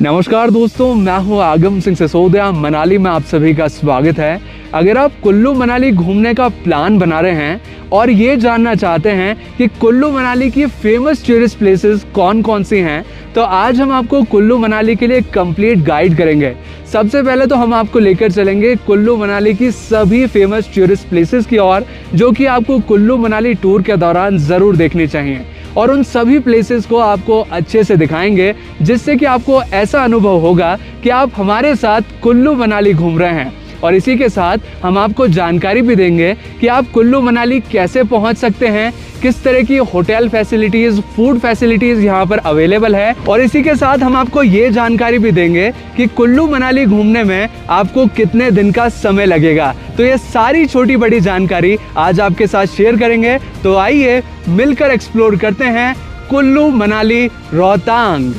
नमस्कार दोस्तों, मैं हूं आगम सिंह सिसोदिया। मनाली में आप सभी का स्वागत है। अगर आप कुल्लू मनाली घूमने का प्लान बना रहे हैं और ये जानना चाहते हैं कि कुल्लू मनाली की फेमस टूरिस्ट प्लेसेस कौन कौन सी हैं, तो आज हम आपको कुल्लू मनाली के लिए कंप्लीट गाइड करेंगे। सबसे पहले तो हम आपको लेकर चलेंगे कुल्लू मनाली की सभी फेमस टूरिस्ट प्लेसेस की ओर, जो कि आपको कुल्लू मनाली टूर के दौरान ज़रूर देखनी चाहिए, और उन सभी प्लेसेस को आपको अच्छे से दिखाएंगे, जिससे कि आपको ऐसा अनुभव होगा कि आप हमारे साथ कुल्लू मनाली घूम रहे हैं। और इसी के साथ हम आपको जानकारी भी देंगे कि आप कुल्लू मनाली कैसे पहुंच सकते हैं, किस तरह की होटल फैसिलिटीज़, फूड फैसिलिटीज़ यहाँ पर अवेलेबल है। और इसी के साथ हम आपको ये जानकारी भी देंगे कि कुल्लू मनाली घूमने में आपको कितने दिन का समय लगेगा। तो ये सारी छोटी बड़ी जानकारी आज आपके साथ शेयर करेंगे। तो आइए मिलकर एक्सप्लोर करते हैं कुल्लू मनाली रोहतांग।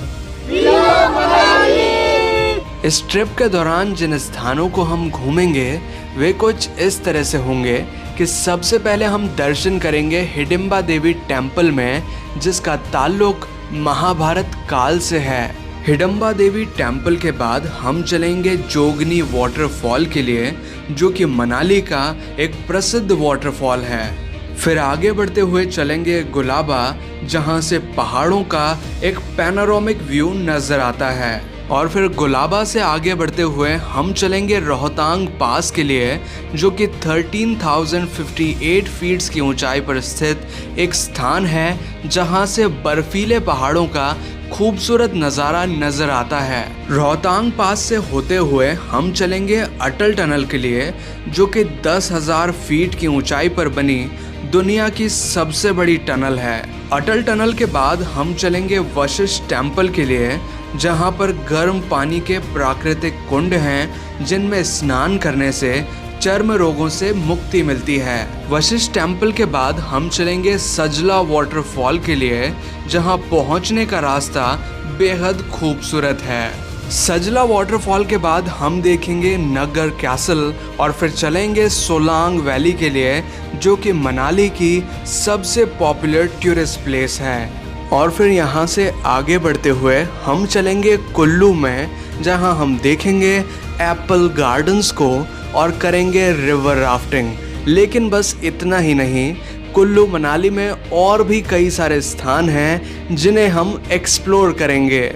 इस ट्रिप के दौरान जिन स्थानों को हम घूमेंगे वे कुछ इस तरह से होंगे कि सबसे पहले हम दर्शन करेंगे हिडिंबा देवी टेम्पल में, जिसका ताल्लुक महाभारत काल से है। हिडिंबा देवी टेम्पल के बाद हम चलेंगे जोगनी वाटरफॉल के लिए, जो कि मनाली का एक प्रसिद्ध वाटरफॉल है। फिर आगे बढ़ते हुए चलेंगे गुलाबा, जहां से पहाड़ों का एक पैनोरामिक व्यू नजर आता है। और फिर गुलाबा से आगे बढ़ते हुए हम चलेंगे रोहतांग पास के लिए, जो कि 13,058 फीट्स की ऊंचाई पर स्थित एक स्थान है, जहां से बर्फीले पहाड़ों का खूबसूरत नज़ारा नज़र आता है। रोहतांग पास से होते हुए हम चलेंगे अटल टनल के लिए, जो कि 10,000 फीट की ऊंचाई पर बनी दुनिया की सबसे बड़ी टनल है। अटल टनल के बाद हम चलेंगे वशिष्ठ टेम्पल के लिए, जहां पर गर्म पानी के प्राकृतिक कुंड हैं, जिनमें स्नान करने से चर्म रोगों से मुक्ति मिलती है। वशिष्ठ टेम्पल के बाद हम चलेंगे सजला वाटरफॉल के लिए, जहां पहुंचने का रास्ता बेहद खूबसूरत है। सजला वाटरफॉल के बाद हम देखेंगे नगर कैसल और फिर चलेंगे सोलांग वैली के लिए, जो कि मनाली की सबसे पॉपुलर टूरिस्ट प्लेस है। और फिर यहाँ से आगे बढ़ते हुए हम चलेंगे कुल्लू में, जहाँ हम देखेंगे एप्पल गार्डन्स को और करेंगे रिवर राफ्टिंग। लेकिन बस इतना ही नहीं, कुल्लू मनाली में और भी कई सारे स्थान हैं जिन्हें हम एक्सप्लोर करेंगे।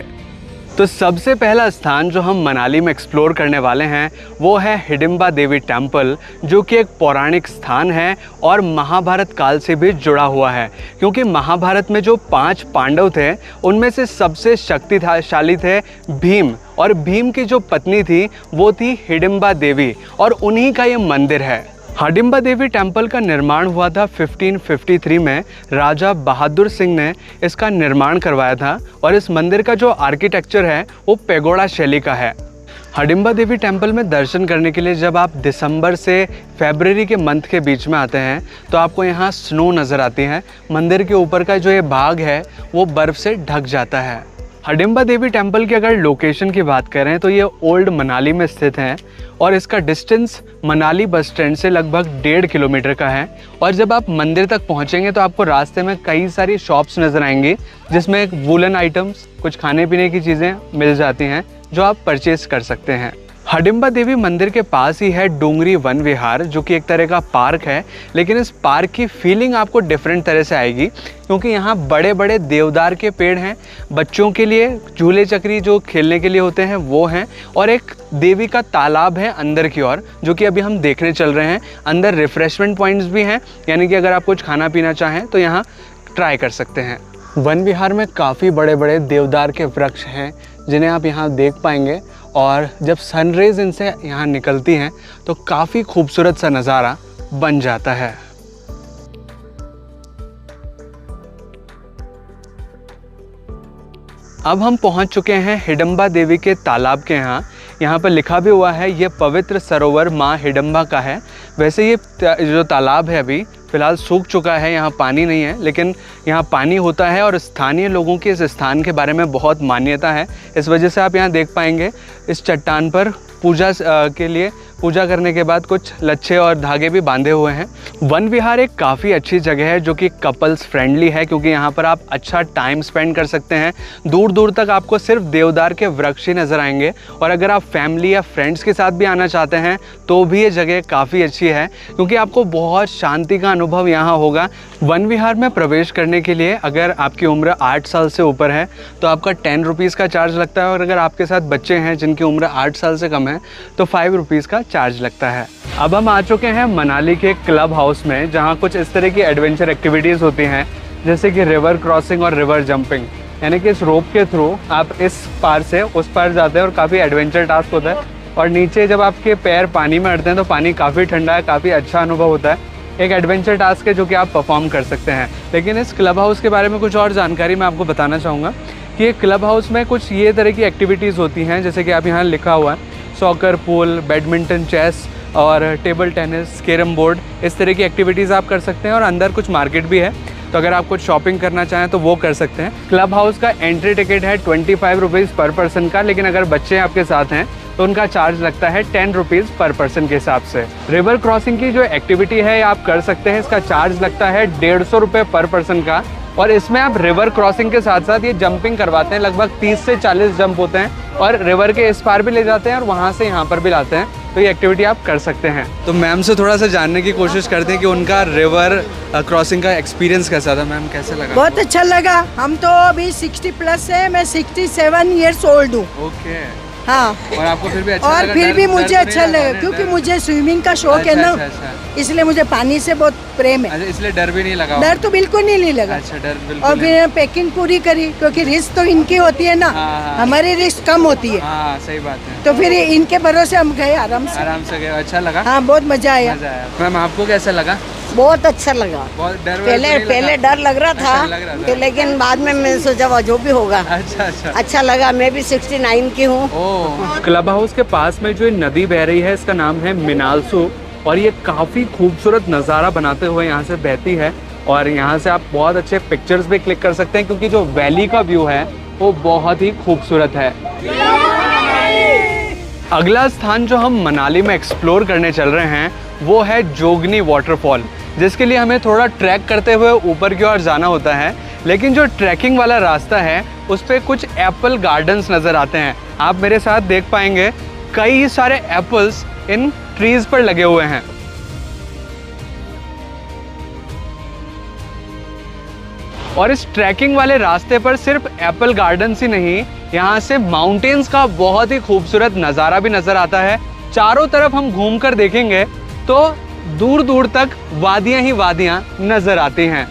तो सबसे पहला स्थान जो हम मनाली में एक्सप्लोर करने वाले हैं वो है हिडिंबा देवी टेम्पल, जो कि एक पौराणिक स्थान है और महाभारत काल से भी जुड़ा हुआ है। क्योंकि महाभारत में जो 5 पांडव थे, उनमें से सबसे शक्तिशाली थे भीम, और भीम की जो पत्नी थी वो थी हिडिंबा देवी, और उन्हीं का ये मंदिर है। हिडिंबा देवी टेम्पल का निर्माण हुआ था 1553 में। राजा बहादुर सिंह ने इसका निर्माण करवाया था, और इस मंदिर का जो आर्किटेक्चर है वो पेगोडा शैली का है। हिडिंबा देवी टेम्पल में दर्शन करने के लिए जब आप दिसंबर से फरवरी के मंथ के बीच में आते हैं, तो आपको यहाँ स्नो नज़र आती है। मंदिर के ऊपर का जो ये भाग है वो बर्फ़ से ढक जाता है। हिडिंबा देवी टेम्पल की अगर लोकेशन की बात करें तो ये ओल्ड मनाली में स्थित है, और इसका डिस्टेंस मनाली बस स्टैंड से लगभग 1.5 किलोमीटर का है। और जब आप मंदिर तक पहुंचेंगे तो आपको रास्ते में कई सारी शॉप्स नज़र आएंगी, जिसमें वूलन आइटम्स, कुछ खाने पीने की चीज़ें मिल जाती हैं, जो आप परचेज कर सकते हैं। हिडिंबा देवी मंदिर के पास ही है डोंगरी वन विहार, जो कि एक तरह का पार्क है। लेकिन इस पार्क की फीलिंग आपको डिफरेंट तरह से आएगी, क्योंकि यहाँ बड़े बड़े देवदार के पेड़ हैं, बच्चों के लिए झूले चक्री जो खेलने के लिए होते हैं वो हैं, और एक देवी का तालाब है अंदर की ओर, जो कि अभी हम देखने चल रहे हैं। अंदर रिफ्रेशमेंट पॉइंट्स भी हैं, यानी कि अगर आप कुछ खाना पीना चाहें तो यहाँ ट्राई कर सकते हैं। वन विहार में काफ़ी बड़े बड़े देवदार के वृक्ष हैं, जिन्हें आप यहाँ देख पाएंगे, और जब सनरेज इनसे यहाँ निकलती हैं तो काफ़ी खूबसूरत सा नज़ारा बन जाता है। अब हम पहुँच चुके हैं हिडिंबा देवी के तालाब के यहाँ पर लिखा भी हुआ है ये पवित्र सरोवर माँ हिडिंबा का है। वैसे ये जो तालाब है अभी फ़िलहाल सूख चुका है, यहाँ पानी नहीं है, लेकिन यहाँ पानी होता है और स्थानीय लोगों की इस स्थान के बारे में बहुत मान्यता है। इस वजह से आप यहाँ देख पाएंगे इस चट्टान पर पूजा के लिए पूजा करने के बाद कुछ लच्छे और धागे भी बांधे हुए हैं। वन विहार एक काफ़ी अच्छी जगह है जो कि कपल्स फ्रेंडली है, क्योंकि यहाँ पर आप अच्छा टाइम स्पेंड कर सकते हैं। दूर दूर तक आपको सिर्फ देवदार के वृक्ष ही नज़र आएंगे, और अगर आप फैमिली या फ्रेंड्स के साथ भी आना चाहते हैं तो भी ये जगह काफ़ी अच्छी है, क्योंकि आपको बहुत शांति का अनुभव यहाँ होगा। वन विहार में प्रवेश करने के लिए अगर आपकी उम्र 8 साल से ऊपर है तो आपका 10 रुपीज़ का चार्ज लगता है, और अगर आपके साथ बच्चे हैं जिनकी उम्र 8 साल से कम है तो 5 रुपीज़ का चार्ज लगता है। अब हम आ चुके हैं मनाली के क्लब हाउस में, जहाँ कुछ इस तरह की एडवेंचर एक्टिविटीज़ होती हैं, जैसे कि रिवर क्रॉसिंग और रिवर जंपिंग। यानी कि इस रोप के थ्रू आप इस पार से उस पार जाते हैं और काफ़ी एडवेंचर टास्क होता है। और नीचे जब आपके पैर पानी में अड़ते हैं तो पानी काफ़ी ठंडा है, काफ़ी अच्छा अनुभव होता है। एक एडवेंचर टास्क है जो कि आप परफॉर्म कर सकते हैं। लेकिन इस क्लब हाउस के बारे में कुछ और जानकारी मैं आपको बताना चाहूँगा कि क्लब हाउस में कुछ ये तरह की एक्टिविटीज़ होती हैं, जैसे कि आप यहाँ लिखा हुआ है सॉकर, पूल, बैडमिंटन, चेस और टेबल टेनिस, कैरम बोर्ड, इस तरह की एक्टिविटीज़ आप कर सकते हैं। और अंदर कुछ मार्केट भी है, तो अगर आप कुछ शॉपिंग करना चाहें तो वो कर सकते हैं। क्लब हाउस का एंट्री टिकट है 25 रुपीज़ पर पर्सन का, लेकिन अगर बच्चे आपके साथ हैं तो उनका चार्ज लगता है 10 रुपीज़ पर पर्सन के हिसाब से। रिवर क्रॉसिंग की जो एक्टिविटी है आप कर सकते हैं, इसका चार्ज लगता है 150 रुपये पर पर्सन का, और इसमें आप रिवर क्रॉसिंग के साथ साथ ये जंपिंग करवाते हैं। लगभग 30 से 40 जंप होते हैं और रिवर के इस पार भी ले जाते हैं और वहाँ से यहाँ पर भी लाते हैं, तो ये एक्टिविटी आप कर सकते हैं। तो मैम से थोड़ा सा जानने की कोशिश करते हैं कि उनका रिवर क्रॉसिंग का एक्सपीरियंस कैसा था। मैम कैसे लगा? बहुत अच्छा लगा। हम तो अभी 60 प्लस है, मैं 67 ईयर्स ओल्ड हूँ। ओके। हाँ, और आपको फिर भी अच्छा और लगा? फिर भी मुझे डर अच्छा नहीं लगा, क्योंकि मुझे स्विमिंग का शौक है ना, इसलिए मुझे पानी से बहुत प्रेम है। अच्छा, इसलिए डर भी नहीं लगा? डर तो बिल्कुल नहीं लगा। अच्छा, डर बिल्कुल। और फिर पैकिंग पूरी करी, क्योंकि रिस्क तो इनकी होती है ना, हमारी रिस्क कम होती है। हाँ, सही बात है। तो फिर इनके भरोसे हम गए आराम से गए। अच्छा लगा? हाँ, बहुत मजा आया। मैम आपको कैसा लगा? बहुत अच्छा लगा। बहुत डर पहले डर लग रहा था, लेकिन बाद में मैंने सोचा जो भी होगा अच्छा लगा। मैं भी 69 की हूँ। क्लब हाउस के पास में जो नदी बह रही है इसका नाम है मिनालसू, और ये काफ़ी खूबसूरत नज़ारा बनाते हुए यहाँ से बहती है, और यहाँ से आप बहुत अच्छे पिक्चर्स भी क्लिक कर सकते हैं, क्योंकि जो वैली का व्यू है वो बहुत ही खूबसूरत है। अगला स्थान जो हम मनाली में एक्सप्लोर करने चल रहे हैं वो है जोगनी वाटरफॉल, जिसके लिए हमें थोड़ा ट्रैक करते हुए ऊपर की ओर जाना होता है। लेकिन जो ट्रैकिंग वाला रास्ता है उस पर कुछ एप्पल गार्डन्स नज़र आते हैं। आप मेरे साथ देख पाएंगे कई सारे एप्पल्स इन ट्रीज पर लगे हुए हैं। और इस ट्रैकिंग वाले रास्ते पर सिर्फ एप्पल गार्डन्स ही नहीं, यहाँ से माउंटेन्स का बहुत ही खूबसूरत नज़ारा भी नज़र आता है। चारों तरफ हम घूमकर देखेंगे तो दूर दूर तक वादियां ही वादियां नजर आती हैं।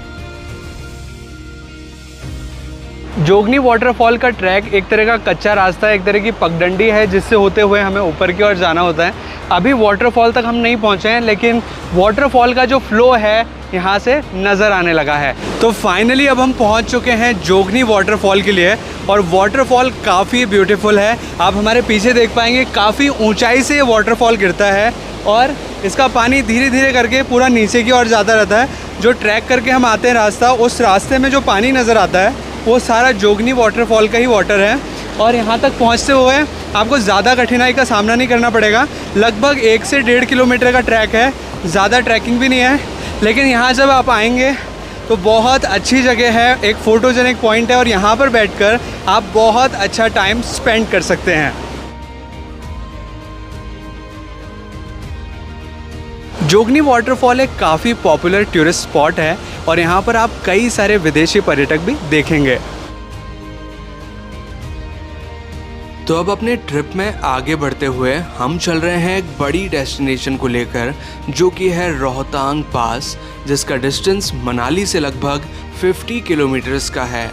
जोगनी वाटरफॉल का ट्रैक एक तरह का कच्चा रास्ता है, एक तरह की पगडंडी है, जिससे होते हुए हमें ऊपर की ओर जाना होता है। अभी वाटरफॉल तक हम नहीं पहुंचे हैं, लेकिन वाटरफॉल का जो फ्लो है यहाँ से नज़र आने लगा है। तो फाइनली अब हम पहुँच चुके हैं जोगनी वाटरफॉल के लिए, और वाटरफॉल काफ़ी ब्यूटीफुल है। आप हमारे पीछे देख पाएंगे काफ़ी ऊंचाई से ये वाटरफॉल गिरता है, और इसका पानी धीरे धीरे करके पूरा नीचे की ओर जाता रहता है। जो ट्रैक करके हम आते हैं रास्ता, उस रास्ते में जो पानी नज़र आता है वो सारा जोगनी वाटरफॉल का ही वाटर है। और यहाँ तक पहुँचते हुए आपको ज़्यादा कठिनाई का सामना नहीं करना पड़ेगा। लगभग 1 से 1.5 किलोमीटर का ट्रैक है, ज़्यादा ट्रैकिंग भी नहीं है। लेकिन यहाँ जब आप आएंगे तो बहुत अच्छी जगह है, एक फ़ोटोजेनिक पॉइंट है, और यहाँ पर बैठकर आप बहुत अच्छा टाइम स्पेंड कर सकते हैं। जोगनी वाटरफॉल एक काफ़ी पॉपुलर टूरिस्ट स्पॉट है, और यहाँ पर आप कई सारे विदेशी पर्यटक भी देखेंगे। तो अब अपने ट्रिप में आगे बढ़ते हुए हम चल रहे हैं एक बड़ी डेस्टिनेशन को लेकर, जो कि है रोहतांग पास, जिसका डिस्टेंस मनाली से लगभग 50 किलोमीटर्स का है।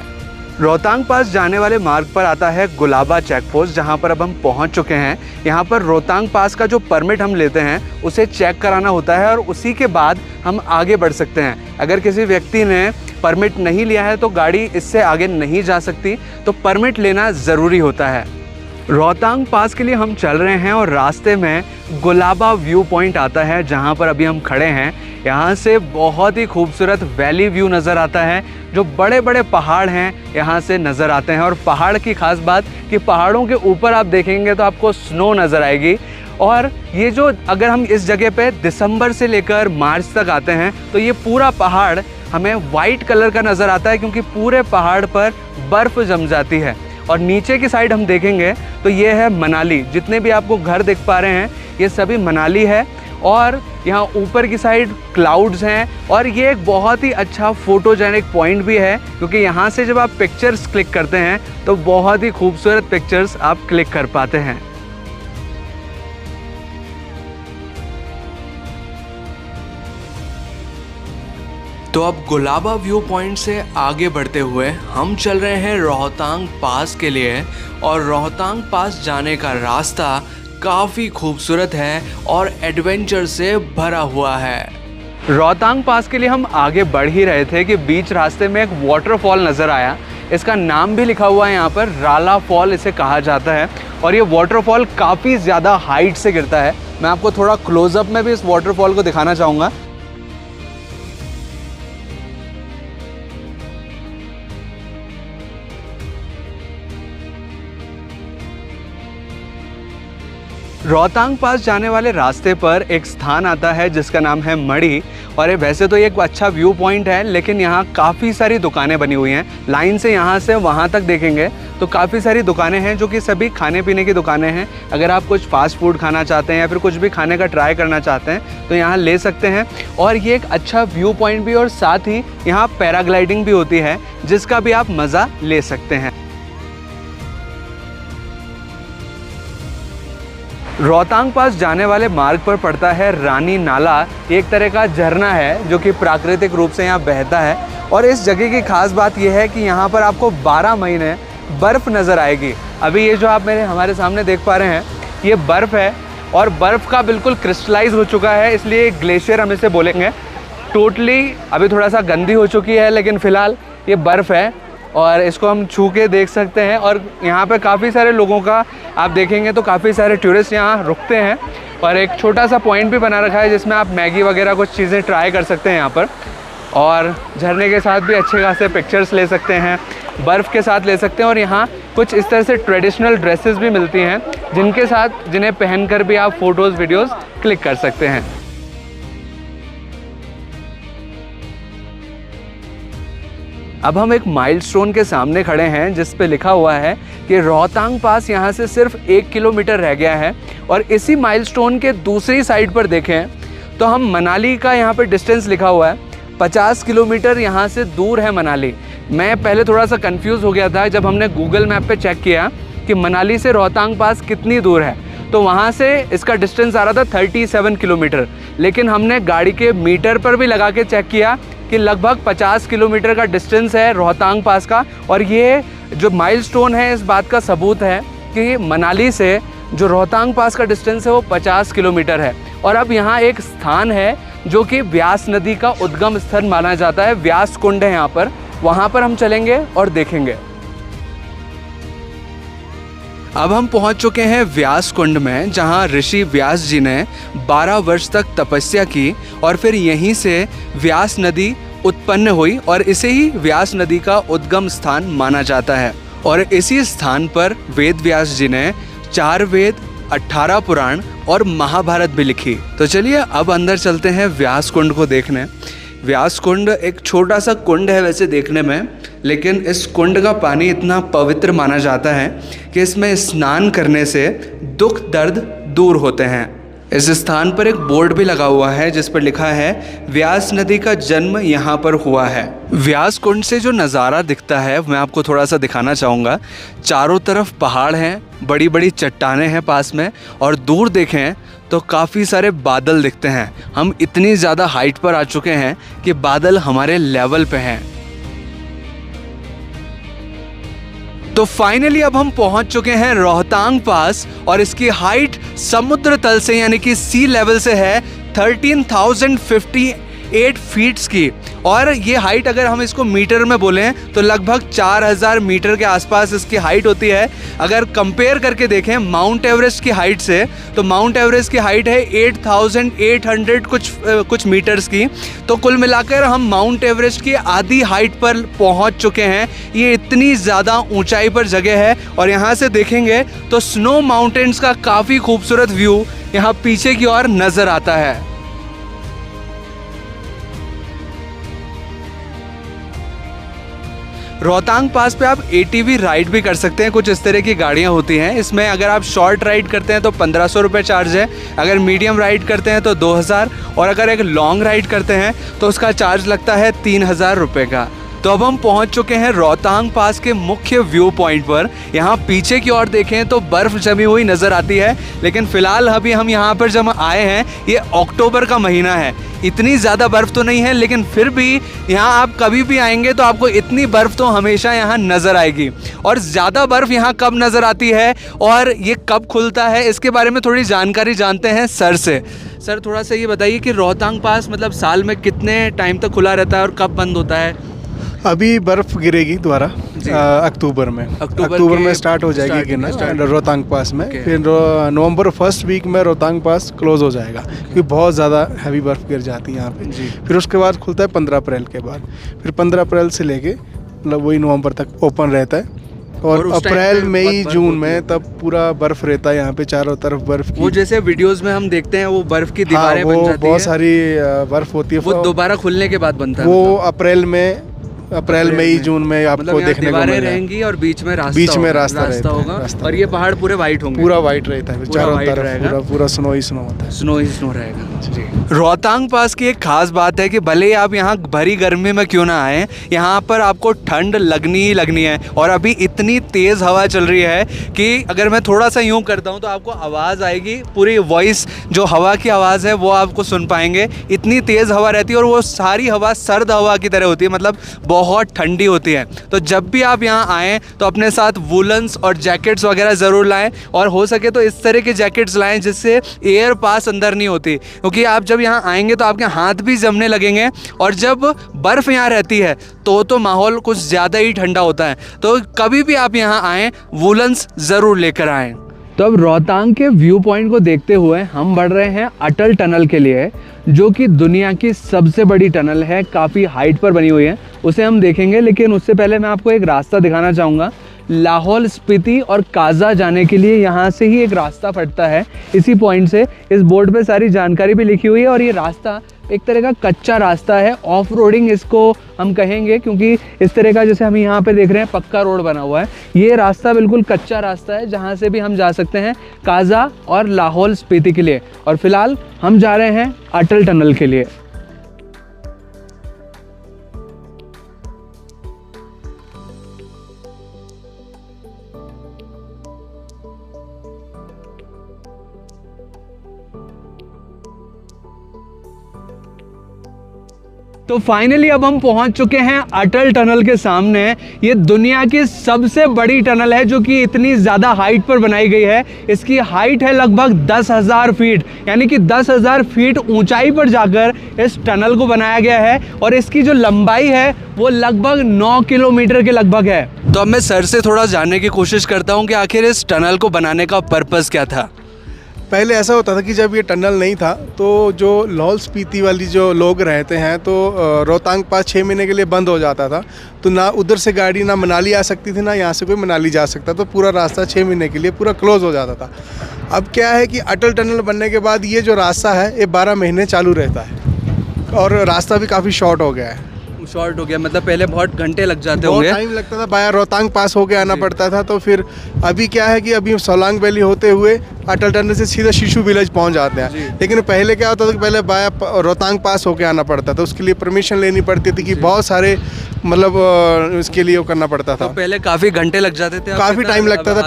रोहतांग पास जाने वाले मार्ग पर आता है गुलाबा चेक पोस्ट, जहाँ पर अब हम पहुँच चुके हैं। यहाँ पर रोहतांग पास का जो परमिट हम लेते हैं उसे चेक कराना होता है, और उसी के बाद हम आगे बढ़ सकते हैं। अगर किसी व्यक्ति ने परमिट नहीं लिया है तो गाड़ी इससे आगे नहीं जा सकती, तो परमिट लेना ज़रूरी होता है। रोहतांग पास के लिए हम चल रहे हैं और रास्ते में गुलाबा व्यू पॉइंट आता है जहां पर अभी हम खड़े हैं। यहां से बहुत ही खूबसूरत वैली व्यू नज़र आता है, जो बड़े बड़े पहाड़ हैं यहां से नज़र आते हैं। और पहाड़ की खास बात कि पहाड़ों के ऊपर आप देखेंगे तो आपको स्नो नज़र आएगी। और ये जो अगर हम इस जगह पे दिसंबर से लेकर मार्च तक आते हैं तो ये पूरा पहाड़ हमें वाइट कलर का नज़र आता है, क्योंकि पूरे पहाड़ पर बर्फ़ जम जाती है। और नीचे की साइड हम देखेंगे तो ये है मनाली। जितने भी आपको घर दिख पा रहे हैं ये सभी मनाली है। और यहाँ ऊपर की साइड क्लाउड्स हैं और ये एक बहुत ही अच्छा फोटोजेनिक पॉइंट भी है, क्योंकि यहाँ से जब आप पिक्चर्स क्लिक करते हैं तो बहुत ही खूबसूरत पिक्चर्स आप क्लिक कर पाते हैं। तो अब गुलाबा व्यू पॉइंट से आगे बढ़ते हुए हम चल रहे हैं रोहतांग पास के लिए। और रोहतांग पास जाने का रास्ता काफ़ी खूबसूरत है और एडवेंचर से भरा हुआ है। रोहतांग पास के लिए हम आगे बढ़ ही रहे थे कि बीच रास्ते में एक वाटरफॉल नज़र आया। इसका नाम भी लिखा हुआ है यहाँ पर, राला फॉल इसे कहा जाता है। और ये वाटरफॉल काफ़ी ज़्यादा हाइट से गिरता है। मैं आपको थोड़ा क्लोजअप में भी इस वाटरफॉल को दिखाना चाहूँगा। रोहतांग पास जाने वाले रास्ते पर एक स्थान आता है जिसका नाम है मड़ी। और ये वैसे तो ये एक अच्छा व्यू पॉइंट है, लेकिन यहाँ काफ़ी सारी दुकानें बनी हुई हैं। लाइन से यहाँ से वहाँ तक देखेंगे तो काफ़ी सारी दुकानें हैं जो कि सभी खाने पीने की दुकानें हैं। अगर आप कुछ फास्ट फूड खाना चाहते हैं या फिर कुछ भी खाने का ट्राई करना चाहते हैं तो यहाँ ले सकते हैं। और ये एक अच्छा व्यू पॉइंट भी, और साथ ही यहाँ पैराग्लाइडिंग भी होती है जिसका भी आप मज़ा ले सकते हैं। रोहतांग पास जाने वाले मार्ग पर पड़ता है रानी नाला। एक तरह का झरना है जो कि प्राकृतिक रूप से यहाँ बहता है। और इस जगह की खास बात यह है कि यहाँ पर आपको 12 महीने बर्फ़ नज़र आएगी। अभी ये जो आप हमारे सामने देख पा रहे हैं ये बर्फ़ है, और बर्फ़ का बिल्कुल क्रिस्टलाइज हो चुका है, इसलिए ग्लेशियर हम इसे बोलेंगे। टोटली अभी थोड़ा सा गंदी हो चुकी है, लेकिन फ़िलहाल ये बर्फ़ है और इसको हम छू के देख सकते हैं। और यहाँ पे काफ़ी सारे लोगों का आप देखेंगे तो काफ़ी सारे टूरिस्ट यहाँ रुकते हैं। और एक छोटा सा पॉइंट भी बना रखा है जिसमें आप मैगी वगैरह कुछ चीज़ें ट्राई कर सकते हैं यहाँ पर। और झरने के साथ भी अच्छे खासे पिक्चर्स ले सकते हैं, बर्फ़ के साथ ले सकते हैं। और यहाँ कुछ इस तरह से ट्रेडिशनल ड्रेसेस भी मिलती हैं जिन्हें पहनकर भी आप फ़ोटोज़ वीडियोज़ क्लिक कर सकते हैं। अब हम एक माइलस्टोन के सामने खड़े हैं जिस पे लिखा हुआ है कि रोहतांग पास यहाँ से सिर्फ 1 किलोमीटर रह गया है। और इसी माइलस्टोन के दूसरी साइड पर देखें तो हम मनाली का यहाँ पे डिस्टेंस लिखा हुआ है 50 किलोमीटर यहाँ से दूर है मनाली। मैं पहले थोड़ा सा कंफ्यूज हो गया था जब हमने गूगल मैप पे चेक किया कि मनाली से रोहतांग पास कितनी दूर है, तो वहाँ से इसका डिस्टेंस आ रहा था 37 किलोमीटर। लेकिन हमने गाड़ी के मीटर पर भी लगा के चेक किया कि लगभग 50 किलोमीटर का डिस्टेंस है रोहतांग पास का। और ये जो माइलस्टोन है इस बात का सबूत है कि मनाली से जो रोहतांग पास का डिस्टेंस है वो 50 किलोमीटर है। और अब यहाँ एक स्थान है जो कि व्यास नदी का उद्गम स्थल माना जाता है, व्यास कुंड है यहाँ पर, वहाँ पर हम चलेंगे और देखेंगे। अब हम पहुंच चुके हैं व्यास कुंड में, जहां ऋषि व्यास जी ने 12 वर्ष तक तपस्या की और फिर यहीं से व्यास नदी उत्पन्न हुई और इसे ही व्यास नदी का उद्गम स्थान माना जाता है। और इसी स्थान पर वेद व्यास जी ने 4 वेद, 18 पुराण और महाभारत भी लिखी। तो चलिए अब अंदर चलते हैं व्यास कुंड को देखने। व्यास कुंड एक छोटा सा कुंड है वैसे देखने में, लेकिन इस कुंड का पानी इतना पवित्र माना जाता है कि इसमें स्नान करने से दुख दर्द दूर होते हैं। इस स्थान पर एक बोर्ड भी लगा हुआ है जिस पर लिखा है व्यास नदी का जन्म यहाँ पर हुआ है। व्यास कुंड से जो नज़ारा दिखता है मैं आपको थोड़ा सा दिखाना चाहूँगा। चारों तरफ पहाड़ हैं, बड़ी बड़ी चट्टानें हैं पास में, और दूर देखें तो काफ़ी सारे बादल दिखते हैं। हम इतनी ज़्यादा हाइट पर आ चुके हैं कि बादल हमारे लेवल पे हैं। तो फाइनली अब हम पहुंच चुके हैं रोहतांग पास, और इसकी हाइट समुद्र तल से यानी कि सी लेवल से है 13,050 8 फीट्स की, और ये हाइट अगर हम इसको मीटर में बोलें तो लगभग 4000 मीटर के आसपास इसकी हाइट होती है। अगर कंपेयर करके देखें माउंट एवरेस्ट की हाइट से, तो माउंट एवरेस्ट की हाइट है 8800 कुछ मीटर्स की। तो कुल मिलाकर हम माउंट एवरेस्ट की आधी हाइट पर पहुंच चुके हैं। ये इतनी ज़्यादा ऊंचाई पर जगह है, और यहाँ से देखेंगे तो स्नो माउंटेन्स का काफ़ी खूबसूरत व्यू यहाँ पीछे की ओर नज़र आता है। रोहतांग पास पे आप ATV राइड भी कर सकते हैं। कुछ इस तरह की गाड़ियाँ होती हैं। इसमें अगर आप शॉर्ट राइड करते हैं तो 1500 रुपये चार्ज है, अगर मीडियम राइड करते हैं तो 2000, और अगर एक लॉन्ग राइड करते हैं तो उसका चार्ज लगता है 3000 रुपये का। तो अब हम पहुंच चुके हैं रोहतांग पास के मुख्य व्यू पॉइंट पर। यहाँ पीछे की ओर देखें तो बर्फ़ जमी हुई नज़र आती है, लेकिन फ़िलहाल अभी हम यहाँ पर जब आए हैं ये अक्टूबर का महीना है। इतनी ज़्यादा बर्फ़ तो नहीं है, लेकिन फिर भी यहाँ आप कभी भी आएंगे तो आपको इतनी बर्फ़ तो हमेशा यहाँ नज़र आएगी। और ज़्यादा बर्फ़ यहाँ कब नज़र आती है और ये कब खुलता है, इसके बारे में थोड़ी जानकारी जानते हैं सर से। सर, थोड़ा सा ये बताइए कि रोहतांग पास मतलब साल में कितने टाइम तक खुला रहता है और कब बंद होता है? अभी बर्फ़ गिरेगी दोबारा अक्टूबर में। अक्टूबर में स्टार्ट हो जाएगी गिरना रोहतांग पास में। फिर नवंबर फर्स्ट वीक में रोहतांग पास क्लोज हो जाएगा, क्योंकि बहुत ज़्यादा हैवी बर्फ़ गिर जाती है यहाँ पे। फिर उसके बाद खुलता है 15 अप्रैल के बाद। फिर 15 अप्रैल से लेके मतलब वही नवंबर तक ओपन रहता है, और अप्रैल मई जून में तब पूरा बर्फ रहता है यहाँ पे, चारों तरफ बर्फ की। वो जैसे वीडियोस में हम देखते हैं वो बर्फ की दीवारें बन जाती है, बहुत सारी बर्फ होती है। वो दोबारा खुलने के बाद बनता है। वो अप्रैल मई जून में आपको मतलब देखने को मिलेगा। रहेंगी और बीच में रास्ता होगा, और ये पहाड़ पूरे वाइट होंगे। पूरा वाइट रहता है, चारों तरफ पूरा स्नो ही स्नो होता है। स्नो ही स्नो रहेगा। रोहतांग पास की एक खास बात है कि भले ही आप यहाँ भरी गर्मी में क्यों ना आए, यहाँ पर आपको ठंड लगनी ही लगनी है। और अभी इतनी तेज़ हवा चल रही है कि अगर मैं थोड़ा सा यूँ करता हूँ तो आपको आवाज़ आएगी, पूरी वॉइस जो हवा की आवाज़ है वो आपको सुन पाएंगे। इतनी तेज़ हवा रहती है, और वो सारी हवा सर्द हवा की तरह होती है, मतलब बहुत ठंडी होती है। तो जब भी आप यहाँ आएँ तो अपने साथ वूलन्स और जैकेट्स वगैरह ज़रूर लाएं, और हो सके तो इस तरह के जैकेट्स लाएं जिससे एयर पास अंदर नहीं होती, क्योंकि आप जब यहाँ आएंगे तो आपके हाथ भी जमने लगेंगे। और जब बर्फ़ यहाँ रहती है तो माहौल कुछ ज़्यादा ही ठंडा होता है। तो कभी भी आप यहाँ आएँ वूलन्स ज़रूर लेकर आएँ। तो अब रोहतांग के व्यू पॉइंट को देखते हुए हम बढ़ रहे हैं अटल टनल के लिए, जो कि दुनिया की सबसे बड़ी टनल है, काफ़ी हाइट पर बनी हुई है। उसे हम देखेंगे, लेकिन उससे पहले मैं आपको एक रास्ता दिखाना चाहूँगा। लाहौल स्पीति और काजा जाने के लिए यहाँ से ही एक रास्ता फटता है, इसी पॉइंट से। इस बोर्ड पे सारी जानकारी भी लिखी हुई है, और ये रास्ता एक तरह का कच्चा रास्ता है, ऑफ रोडिंग इसको हम कहेंगे, क्योंकि इस तरह का जैसे हम यहाँ पे देख रहे हैं पक्का रोड बना हुआ है, ये रास्ता बिल्कुल कच्चा रास्ता है, जहाँ से भी हम जा सकते हैं काजा और लाहौल स्पीति के लिए। और फिलहाल हम जा रहे हैं अटल टनल के लिए। तो फाइनली अब हम पहुंच चुके हैं अटल टनल के सामने। ये दुनिया की सबसे बड़ी टनल है, जो कि इतनी ज़्यादा हाइट पर बनाई गई है। इसकी हाइट है लगभग 10,000 फीट, यानी कि 10,000 फीट ऊंचाई पर जाकर इस टनल को बनाया गया है। और इसकी जो लंबाई है वो लगभग 9 किलोमीटर के लगभग है। तो अब मैं सर से थोड़ा जानने की कोशिश करता हूँ कि आखिर इस टनल को बनाने का पर्पज़ क्या था। पहले ऐसा होता था कि जब ये टनल नहीं था तो जो लाहौल स्पीति वाली जो लोग रहते हैं तो रोहतांग पास 6 महीने के लिए बंद हो जाता था। तो ना उधर से गाड़ी ना मनाली आ सकती थी, ना यहाँ से कोई मनाली जा सकता, तो पूरा रास्ता 6 महीने के लिए पूरा क्लोज़ हो जाता था। अब क्या है कि अटल टनल बनने के बाद ये जो रास्ता है ये 12 महीने चालू रहता है, और रास्ता भी काफ़ी शॉर्ट हो गया है। शॉर्ट हो गया मतलब पहले बहुत घंटे लग जाते होंगे, बहुत टाइम लगता था, बाया रोहतांग पास होके आना पड़ता था। तो फिर अभी क्या है कि अभी सोलांग वैली होते हुए अटल टनल से सीधा शिशु विलेज पहुंच जाते हैं। लेकिन पहले क्या होता था कि पहले बाया रोहतांग पास होके आना पड़ता था, उसके लिए परमिशन लेनी पड़ती थी कि बहुत सारे मतलब इसके लिए वो करना पड़ता था। तो पहले काफ़ी घंटे लग जाते थे, काफ़ी टाइम लगता था।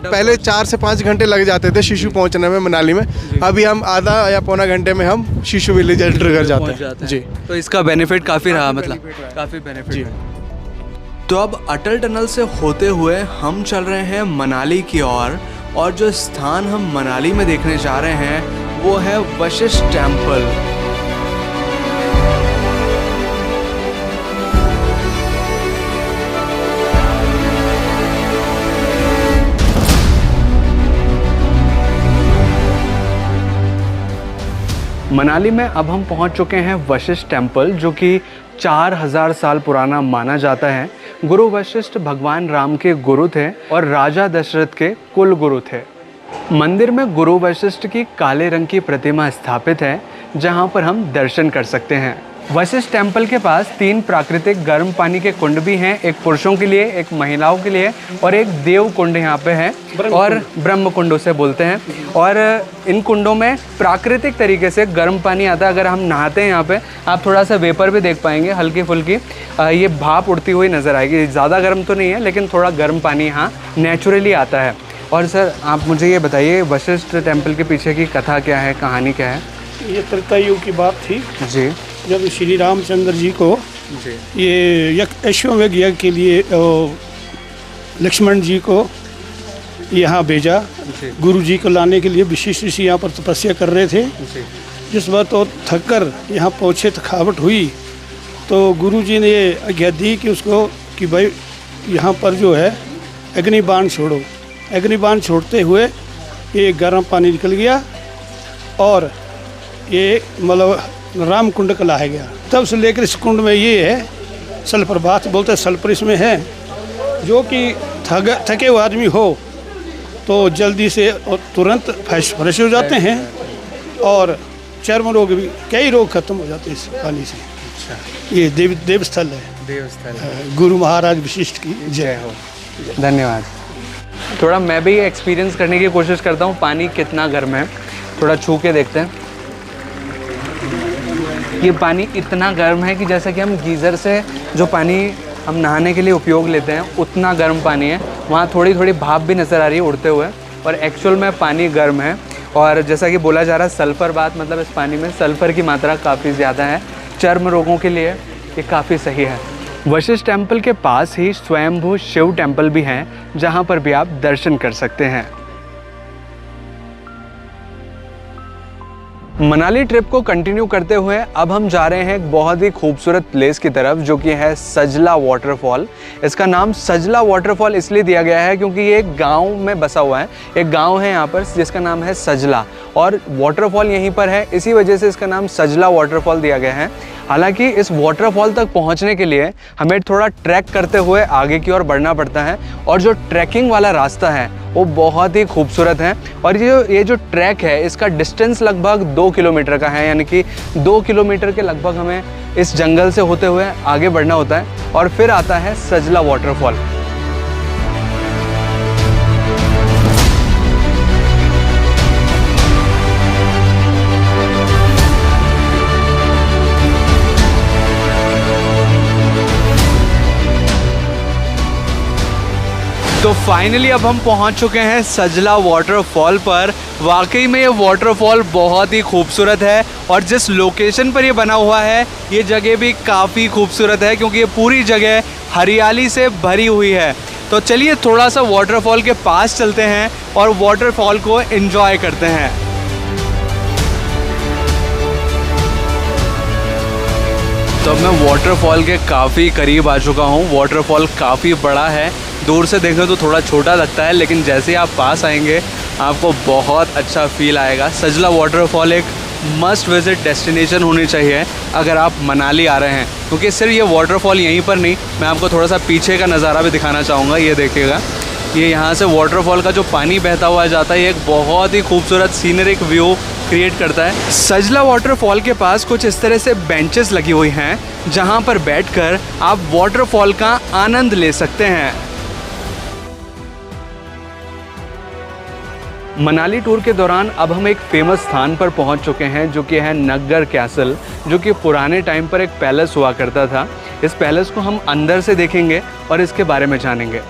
पहले 4 से 5 घंटे लग जाते थे शिशु पहुंचने में मनाली में। अभी हम आधा या पौना घंटे में हम शिशु विलेज एंटर कर जाते हैं जी। तो इसका बेनिफिट काफ़ी रहा, मतलब काफ़ी बेनिफिट जी। तो अब अटल टनल से होते हुए हम चल रहे हैं मनाली की ओर, और जो स्थान हम मनाली में देखने जा रहे हैं वो है वशिष्ठ टेम्पल। मनाली में अब हम पहुंच चुके हैं वशिष्ठ टेम्पल, जो कि 4000 साल पुराना माना जाता है। गुरु वशिष्ठ भगवान राम के गुरु थे और राजा दशरथ के कुल गुरु थे। मंदिर में गुरु वशिष्ठ की काले रंग की प्रतिमा स्थापित है, जहां पर हम दर्शन कर सकते हैं। वशिष्ठ टेम्पल के पास 3 प्राकृतिक गर्म पानी के कुंड भी हैं, एक पुरुषों के लिए, एक महिलाओं के लिए और एक देव कुंड यहाँ पे है और ब्रह्म कुंड उसे बोलते हैं। और इन कुंडों में प्राकृतिक तरीके से गर्म पानी आता है। अगर हम नहाते हैं यहाँ पे, आप थोड़ा सा वेपर भी देख पाएंगे, हल्की फुल्की ये भाप उड़ती हुई नज़र आएगी। ज़्यादा गर्म तो नहीं है, लेकिन थोड़ा गर्म पानी यहाँ नेचुरली आता है। और सर, आप मुझे ये बताइए, वशिष्ठ टेम्पल के पीछे की कथा क्या है, कहानी क्या है? ये त्रेता युग की बात थी जी। जब श्री रामचंद्र जी को ये अश्वमेध यज्ञ के लिए लक्ष्मण जी को यहाँ भेजा, गुरु जी को लाने के लिए। विशिष्ट ऋषि यहाँ पर तपस्या कर रहे थे। जिस बात तो थक कर यहाँ पहुँचे, थकावट हुई, तो गुरु जी ने ये आज्ञा दी कि उसको कि भाई यहाँ पर जो है अग्निबाण छोड़ो। अग्निबाण छोड़ते हुए ये गर्म पानी निकल गया और ये मतलब राम कुंड कहलाया गया। तब से लेकर इस कुंड में ये है सल्फर बात बोलते हैं, सल्फर इसमें है, जो कि थके हुए आदमी हो तो जल्दी से और तुरंत फ्रेश हो जाते हैं और चर्म रोग भी, कई रोग खत्म हो जाते हैं इस पानी से। अच्छा। ये देवस्थल है, देवस्थल गुरु महाराज वशिष्ठ की जय हो। धन्यवाद। थोड़ा मैं भी एक्सपीरियंस करने की कोशिश करता हूँ, पानी कितना गर्म है, थोड़ा छू के देखते हैं। ये पानी इतना गर्म है कि जैसा कि हम गीज़र से जो पानी हम नहाने के लिए उपयोग लेते हैं, उतना गर्म पानी है। वहाँ थोड़ी थोड़ी भाप भी नज़र आ रही है उड़ते हुए, और एक्चुअल में पानी गर्म है। और जैसा कि बोला जा रहा है सल्फ़र बात, मतलब इस पानी में सल्फ़र की मात्रा काफ़ी ज़्यादा है। चर्म रोगों के लिए ये काफ़ी सही है। वशिष्ठ टेम्पल के पास ही स्वयंभू शिव टेम्पल भी हैं, जहाँ पर भी आप दर्शन कर सकते हैं। मनाली ट्रिप को कंटिन्यू करते हुए अब हम जा रहे हैं एक बहुत ही खूबसूरत प्लेस की तरफ, जो कि है सजला वाटरफॉल। इसका नाम सजला वाटरफॉल इसलिए दिया गया है क्योंकि ये एक गांव में बसा हुआ है। एक गांव है यहाँ पर जिसका नाम है सजला, और वाटरफॉल यहीं पर है, इसी वजह से इसका नाम सजला वाटरफॉल दिया गया है। हालांकि इस वाटरफॉल तक पहुँचने के लिए हमें थोड़ा ट्रैक करते हुए आगे की ओर बढ़ना पड़ता है, और जो ट्रैकिंग वाला रास्ता है वो बहुत ही खूबसूरत है। और ये जो ट्रैक है, इसका डिस्टेंस लगभग 2 किलोमीटर का है, यानी कि 2 किलोमीटर के लगभग हमें इस जंगल से होते हुए आगे बढ़ना होता है, और फिर आता है सजला वाटरफॉल। तो फाइनली अब हम पहुंच चुके हैं सजला वाटरफॉल पर। वाकई में ये वाटरफॉल बहुत ही खूबसूरत है, और जिस लोकेशन पर ये बना हुआ है, ये जगह भी काफ़ी खूबसूरत है क्योंकि ये पूरी जगह हरियाली से भरी हुई है। तो चलिए थोड़ा सा वाटरफॉल के पास चलते हैं और वाटरफॉल को एंजॉय करते हैं। तो अब मैं वाटरफॉल के काफ़ी करीब आ चुका हूँ। वाटरफॉल काफ़ी बड़ा है, दूर से देखें तो थोड़ा छोटा लगता है, लेकिन जैसे आप पास आएंगे आपको बहुत अच्छा फील आएगा। सजला वाटरफॉल एक मस्ट विजिट डेस्टिनेशन होनी चाहिए अगर आप मनाली आ रहे हैं, क्योंकि सिर्फ ये वाटरफॉल यहीं पर नहीं, मैं आपको थोड़ा सा पीछे का नज़ारा भी दिखाना चाहूँगा। ये देखिएगा, ये यहाँ से वाटरफॉल का जो पानी बहता हुआ जाता है, ये एक बहुत ही खूबसूरत सीनरिक व्यू क्रिएट करता है। सजला वाटरफॉल के पास कुछ इस तरह से बेंचेस लगी हुई हैं, जहाँ पर बैठकर आप वाटरफॉल का आनंद ले सकते हैं। मनाली टूर के दौरान अब हम एक फेमस स्थान पर पहुंच चुके हैं, जो कि है नग्गर कैसल, जो कि पुराने टाइम पर एक पैलेस हुआ करता था। इस पैलेस को हम अंदर से देखेंगे और इसके बारे में जानेंगे।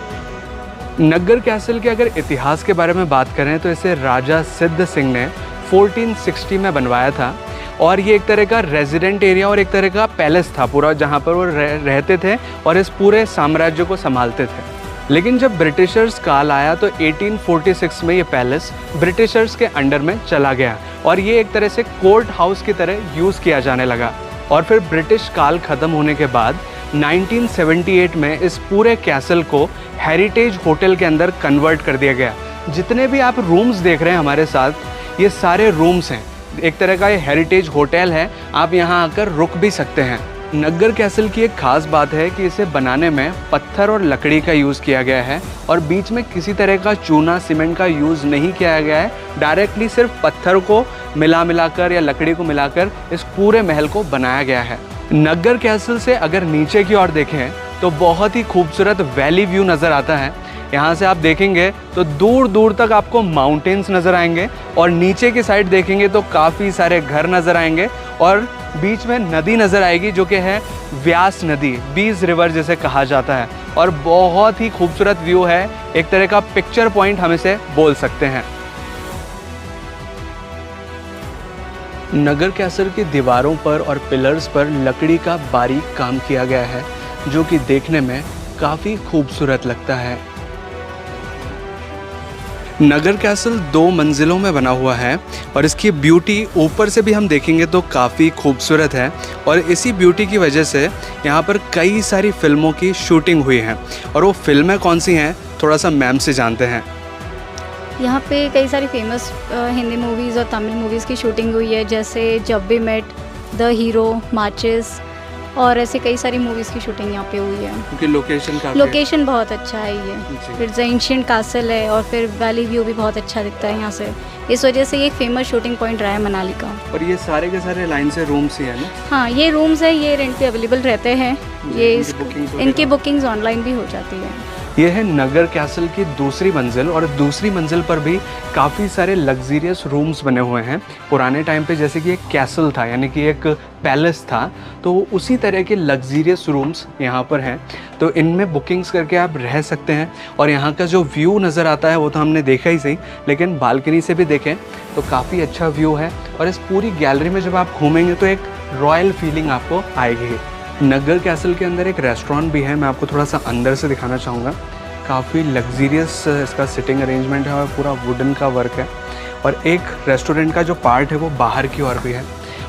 नग्गर कैसल के अगर इतिहास के बारे में बात करें तो इसे राजा सिद्ध सिंह ने 1460 में बनवाया था, और ये एक तरह का रेजिडेंट एरिया और एक तरह का पैलेस था पूरा, जहाँ पर वो रहते थे और इस पूरे साम्राज्य को संभालते थे। लेकिन जब ब्रिटिशर्स काल आया तो 1846 में ये पैलेस ब्रिटिशर्स के अंडर में चला गया, और ये एक तरह से कोर्ट हाउस की तरह यूज़ किया जाने लगा। और फिर ब्रिटिश काल ख़त्म होने के बाद 1978 में इस पूरे कैसल को हेरिटेज होटल के अंदर कन्वर्ट कर दिया गया। जितने भी आप रूम्स देख रहे हैं हमारे साथ, ये सारे रूम्स हैं एक तरह का ये हेरिटेज होटल है, आप यहाँ आकर रुक भी सकते हैं। नग्गर कैसल की एक खास बात है कि इसे बनाने में पत्थर और लकड़ी का यूज़ किया गया है और बीच में किसी तरह का चूना सीमेंट का यूज़ नहीं किया गया है। डायरेक्टली सिर्फ पत्थर को मिलाकर या लकड़ी को मिलाकर इस पूरे महल को बनाया गया है। नग्गर कैसल से अगर नीचे की ओर देखें तो बहुत ही खूबसूरत वैली व्यू नज़र आता है। यहाँ से आप देखेंगे तो दूर दूर तक आपको माउंटेन्स नज़र आएंगे और नीचे की साइड देखेंगे तो काफ़ी सारे घर नज़र आएंगे और बीच में नदी नज़र आएगी जो कि है व्यास नदी, बीज रिवर जिसे कहा जाता है, और बहुत ही खूबसूरत व्यू है। एक तरह का पिक्चर पॉइंट हम इसे बोल सकते हैं। नगर कैसल की दीवारों पर और पिलर्स पर लकड़ी का बारीक काम किया गया है जो कि देखने में काफ़ी खूबसूरत लगता है। नगर कैसल 2 मंजिलों में बना हुआ है और इसकी ब्यूटी ऊपर से भी हम देखेंगे तो काफ़ी खूबसूरत है और इसी ब्यूटी की वजह से यहाँ पर कई सारी फिल्मों की शूटिंग हुई है। और वो फिल्में कौन सी हैं, थोड़ा सा मैम से जानते हैं। यहाँ पे कई सारी फेमस हिंदी मूवीज़ और तमिल मूवीज़ की शूटिंग हुई है, जैसे जब वी मेट, द हीरो, माचिस और ऐसे कई सारी मूवीज़ की शूटिंग यहाँ पे हुई है। क्योंकि लोकेशन बहुत अच्छा है ये, फिर एंशिएंट कासल है और फिर वैली व्यू भी बहुत अच्छा दिखता है यहाँ से। इस वजह से ये एक फेमस शूटिंग पॉइंट रहा है मनाली का। और ये सारे के सारे लाइन से रूम्स ही है ना? हाँ, ये रूम्स है, ये रेंट पे अवेलेबल रहते हैं। ये इनकी बुकिंग्स ऑनलाइन भी हो जाती है। ये है नगर कैसल की दूसरी मंजिल और दूसरी मंजिल पर भी काफ़ी सारे लग्जीरियस रूम्स बने हुए हैं। पुराने टाइम पे जैसे कि एक कैसल था, यानी कि एक पैलेस था, तो उसी तरह के लग्जीरियस रूम्स यहाँ पर हैं। तो इनमें बुकिंग्स करके आप रह सकते हैं और यहाँ का जो व्यू नज़र आता है वो तो हमने देखा ही सही, लेकिन बालकनी से भी देखें तो काफ़ी अच्छा व्यू है। और इस पूरी गैलरी में जब आप घूमेंगे तो एक रॉयल फीलिंग आपको आएगी। नगर कैसल के अंदर एक रेस्टोरेंट भी है, मैं आपको थोड़ा सा अंदर से दिखाना चाहूँगा। काफ़ी लग्जीरियस इसका सिटिंग अरेंजमेंट है और पूरा वुडन का वर्क है। और एक रेस्टोरेंट का जो पार्ट है वो बाहर की ओर भी है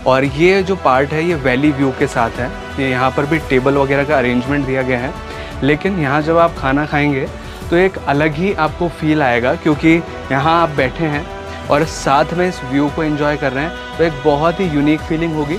और ये जो पार्ट है ये वैली व्यू के साथ है। ये यहाँ पर भी टेबल वगैरह का अरेंजमेंट दिया गया है, लेकिन यहाँ जब आप खाना खाएंगे तो एक अलग ही आपको फील आएगा, क्योंकि यहाँ आप बैठे हैं और साथ में इस व्यू को एंजॉय कर रहे हैं, तो एक बहुत ही यूनिक फीलिंग होगी।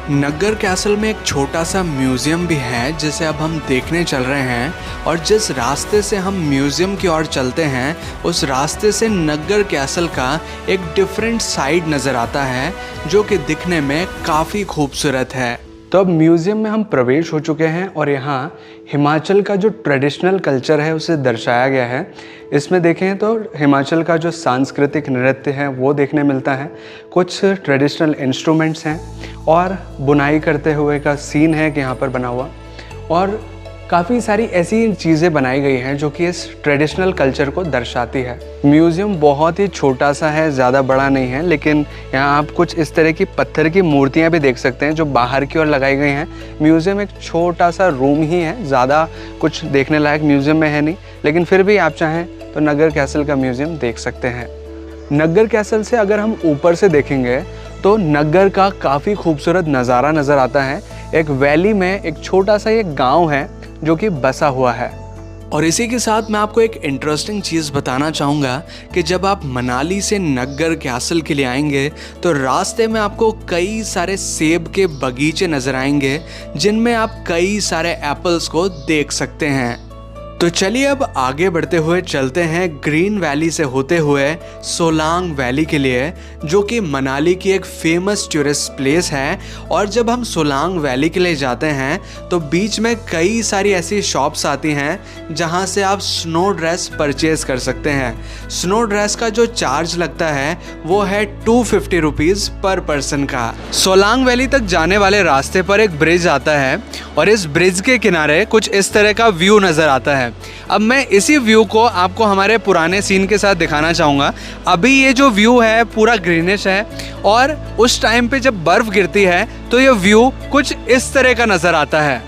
नगर कैसल में एक छोटा सा म्यूज़ियम भी है जिसे अब हम देखने चल रहे हैं, और जिस रास्ते से हम म्यूज़ियम की ओर चलते हैं उस रास्ते से नगर कैसल का एक डिफरेंट साइड नज़र आता है जो कि दिखने में काफ़ी खूबसूरत है। तो अब म्यूज़ियम में हम प्रवेश हो चुके हैं और यहाँ हिमाचल का जो ट्रेडिशनल कल्चर है उसे दर्शाया गया है। इसमें देखें तो हिमाचल का जो सांस्कृतिक नृत्य है वो देखने मिलता है, कुछ ट्रेडिशनल इंस्ट्रूमेंट्स हैं और बुनाई करते हुए का सीन है कि यहाँ पर बना हुआ, और काफ़ी सारी ऐसी चीज़ें बनाई गई हैं जो कि इस ट्रेडिशनल कल्चर को दर्शाती है। म्यूज़ियम बहुत ही छोटा सा है, ज़्यादा बड़ा नहीं है, लेकिन यहाँ आप कुछ इस तरह की पत्थर की मूर्तियाँ भी देख सकते हैं जो बाहर की ओर लगाई गई हैं। म्यूज़ियम एक छोटा सा रूम ही है, ज़्यादा कुछ देखने लायक म्यूज़ियम में है नहीं, लेकिन फिर भी आप चाहें तो नगर कैसल का म्यूज़ियम देख सकते हैं। नगर कैसल से अगर हम ऊपर से देखेंगे तो नगर का काफ़ी खूबसूरत नज़ारा नज़र आता है। एक वैली में एक छोटा सा एक गांव है जो कि बसा हुआ है। और इसी के साथ मैं आपको एक इंटरेस्टिंग चीज़ बताना चाहूँगा कि जब आप मनाली से नगर कैसल के लिए आएंगे तो रास्ते में आपको कई सारे सेब के बगीचे नज़र आएंगे जिनमें आप कई सारे एप्पल्स को देख सकते हैं। तो चलिए अब आगे बढ़ते हुए चलते हैं ग्रीन वैली से होते हुए सोलांग वैली के लिए, जो कि मनाली की एक फेमस टूरिस्ट प्लेस है। और जब हम सोलांग वैली के लिए जाते हैं तो बीच में कई सारी ऐसी शॉप्स आती हैं जहां से आप स्नो ड्रेस परचेज कर सकते हैं। स्नो ड्रेस का जो चार्ज लगता है वो है 250 रुपीज़ पर पर्सन का। सोलांग वैली तक जाने वाले रास्ते पर एक ब्रिज आता है और इस ब्रिज के किनारे कुछ इस तरह का व्यू नज़र आता है। अब मैं इसी व्यू को आपको हमारे पुराने सीन के साथ दिखाना चाहूँगा। अभी ये जो व्यू है पूरा ग्रीनिश है और उस टाइम पे जब बर्फ़ गिरती है तो ये व्यू कुछ इस तरह का नज़र आता है।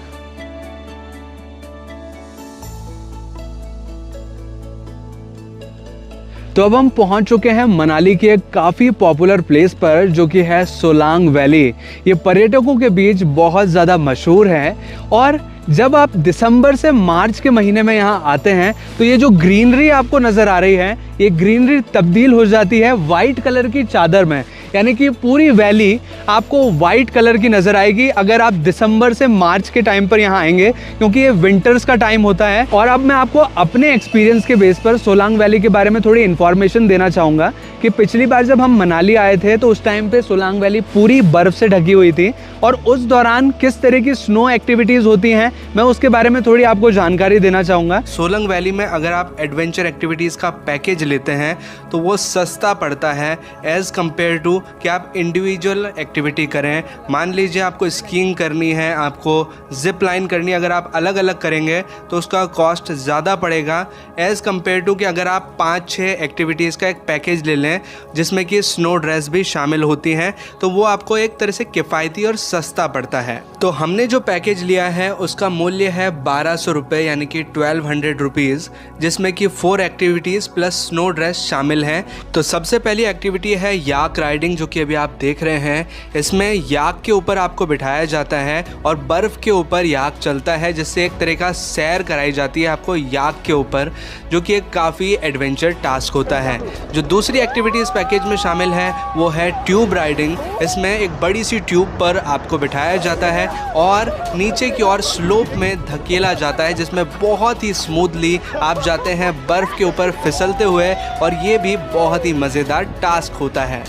तो अब हम पहुंच चुके हैं मनाली की एक काफ़ी पॉपुलर प्लेस पर जो कि है सोलांग वैली। ये पर्यटकों के बीच बहुत ज़्यादा मशहूर है और जब आप दिसंबर से मार्च के महीने में यहाँ आते हैं तो ये जो ग्रीनरी आपको नज़र आ रही है, ये ग्रीनरी तब्दील हो जाती है वाइट कलर की चादर में, यानी कि पूरी वैली आपको वाइट कलर की नज़र आएगी अगर आप दिसंबर से मार्च के टाइम पर यहाँ आएंगे, क्योंकि ये विंटर्स का टाइम होता है। और अब मैं आपको अपने एक्सपीरियंस के बेस पर सोलांग वैली के बारे में थोड़ी इन्फॉर्मेशन देना चाहूँगा कि पिछली बार जब हम मनाली आए थे तो उस टाइम पे सोलांग वैली पूरी बर्फ़ से ढकी हुई थी, और उस दौरान किस तरह की स्नो एक्टिविटीज़ होती हैं मैं उसके बारे में थोड़ी आपको जानकारी देना चाहूँगा। सोलंग वैली में अगर आप एडवेंचर एक्टिविटीज़ का पैकेज लेते हैं तो वो सस्ता पड़ता है एज़ कम्पेयर टू कि आप इंडिविजुअल एक्टिविटी करें। मान लीजिए आपको स्कीइंग करनी है, आपको जिप लाइन करनी है, अगर आप अलग अलग करेंगे तो उसका कॉस्ट ज़्यादा पड़ेगा एज़ कम्पेयर टू कि अगर आप 5-6 एक्टिविटीज़ का एक पैकेज ले लें जिसमें कि स्नो ड्रेस भी शामिल होती हैं, तो वो आपको एक तरह से किफ़ायती और सस्ता पड़ता है। तो हमने जो पैकेज लिया है उसका मूल्य है 1200 रुपये, यानी कि 1200 रुपीज़, जिसमें कि 4 एक्टिविटीज़ प्लस स्नो ड्रेस शामिल हैं। तो सबसे पहली एक्टिविटी है याक राइडिंग, जो कि अभी आप देख रहे हैं। इसमें याक के ऊपर आपको बिठाया जाता है और बर्फ़ के ऊपर याक चलता है, जिससे एक तरह का सैर कराई जाती है आपको याक के ऊपर, जो कि एक काफ़ी एडवेंचर टास्क होता है। जो दूसरी एक्टिविटीज़ पैकेज में शामिल है वो है ट्यूब राइडिंग। इसमें एक बड़ी सी ट्यूब पर आपको बिठाया जाता है और नीचे की ओर स्लोप में धकेला जाता है, जिसमें बहुत ही स्मूथली आप जाते हैं बर्फ़ के ऊपर फिसलते हुए, और ये भी बहुत ही मज़ेदार टास्क होता है।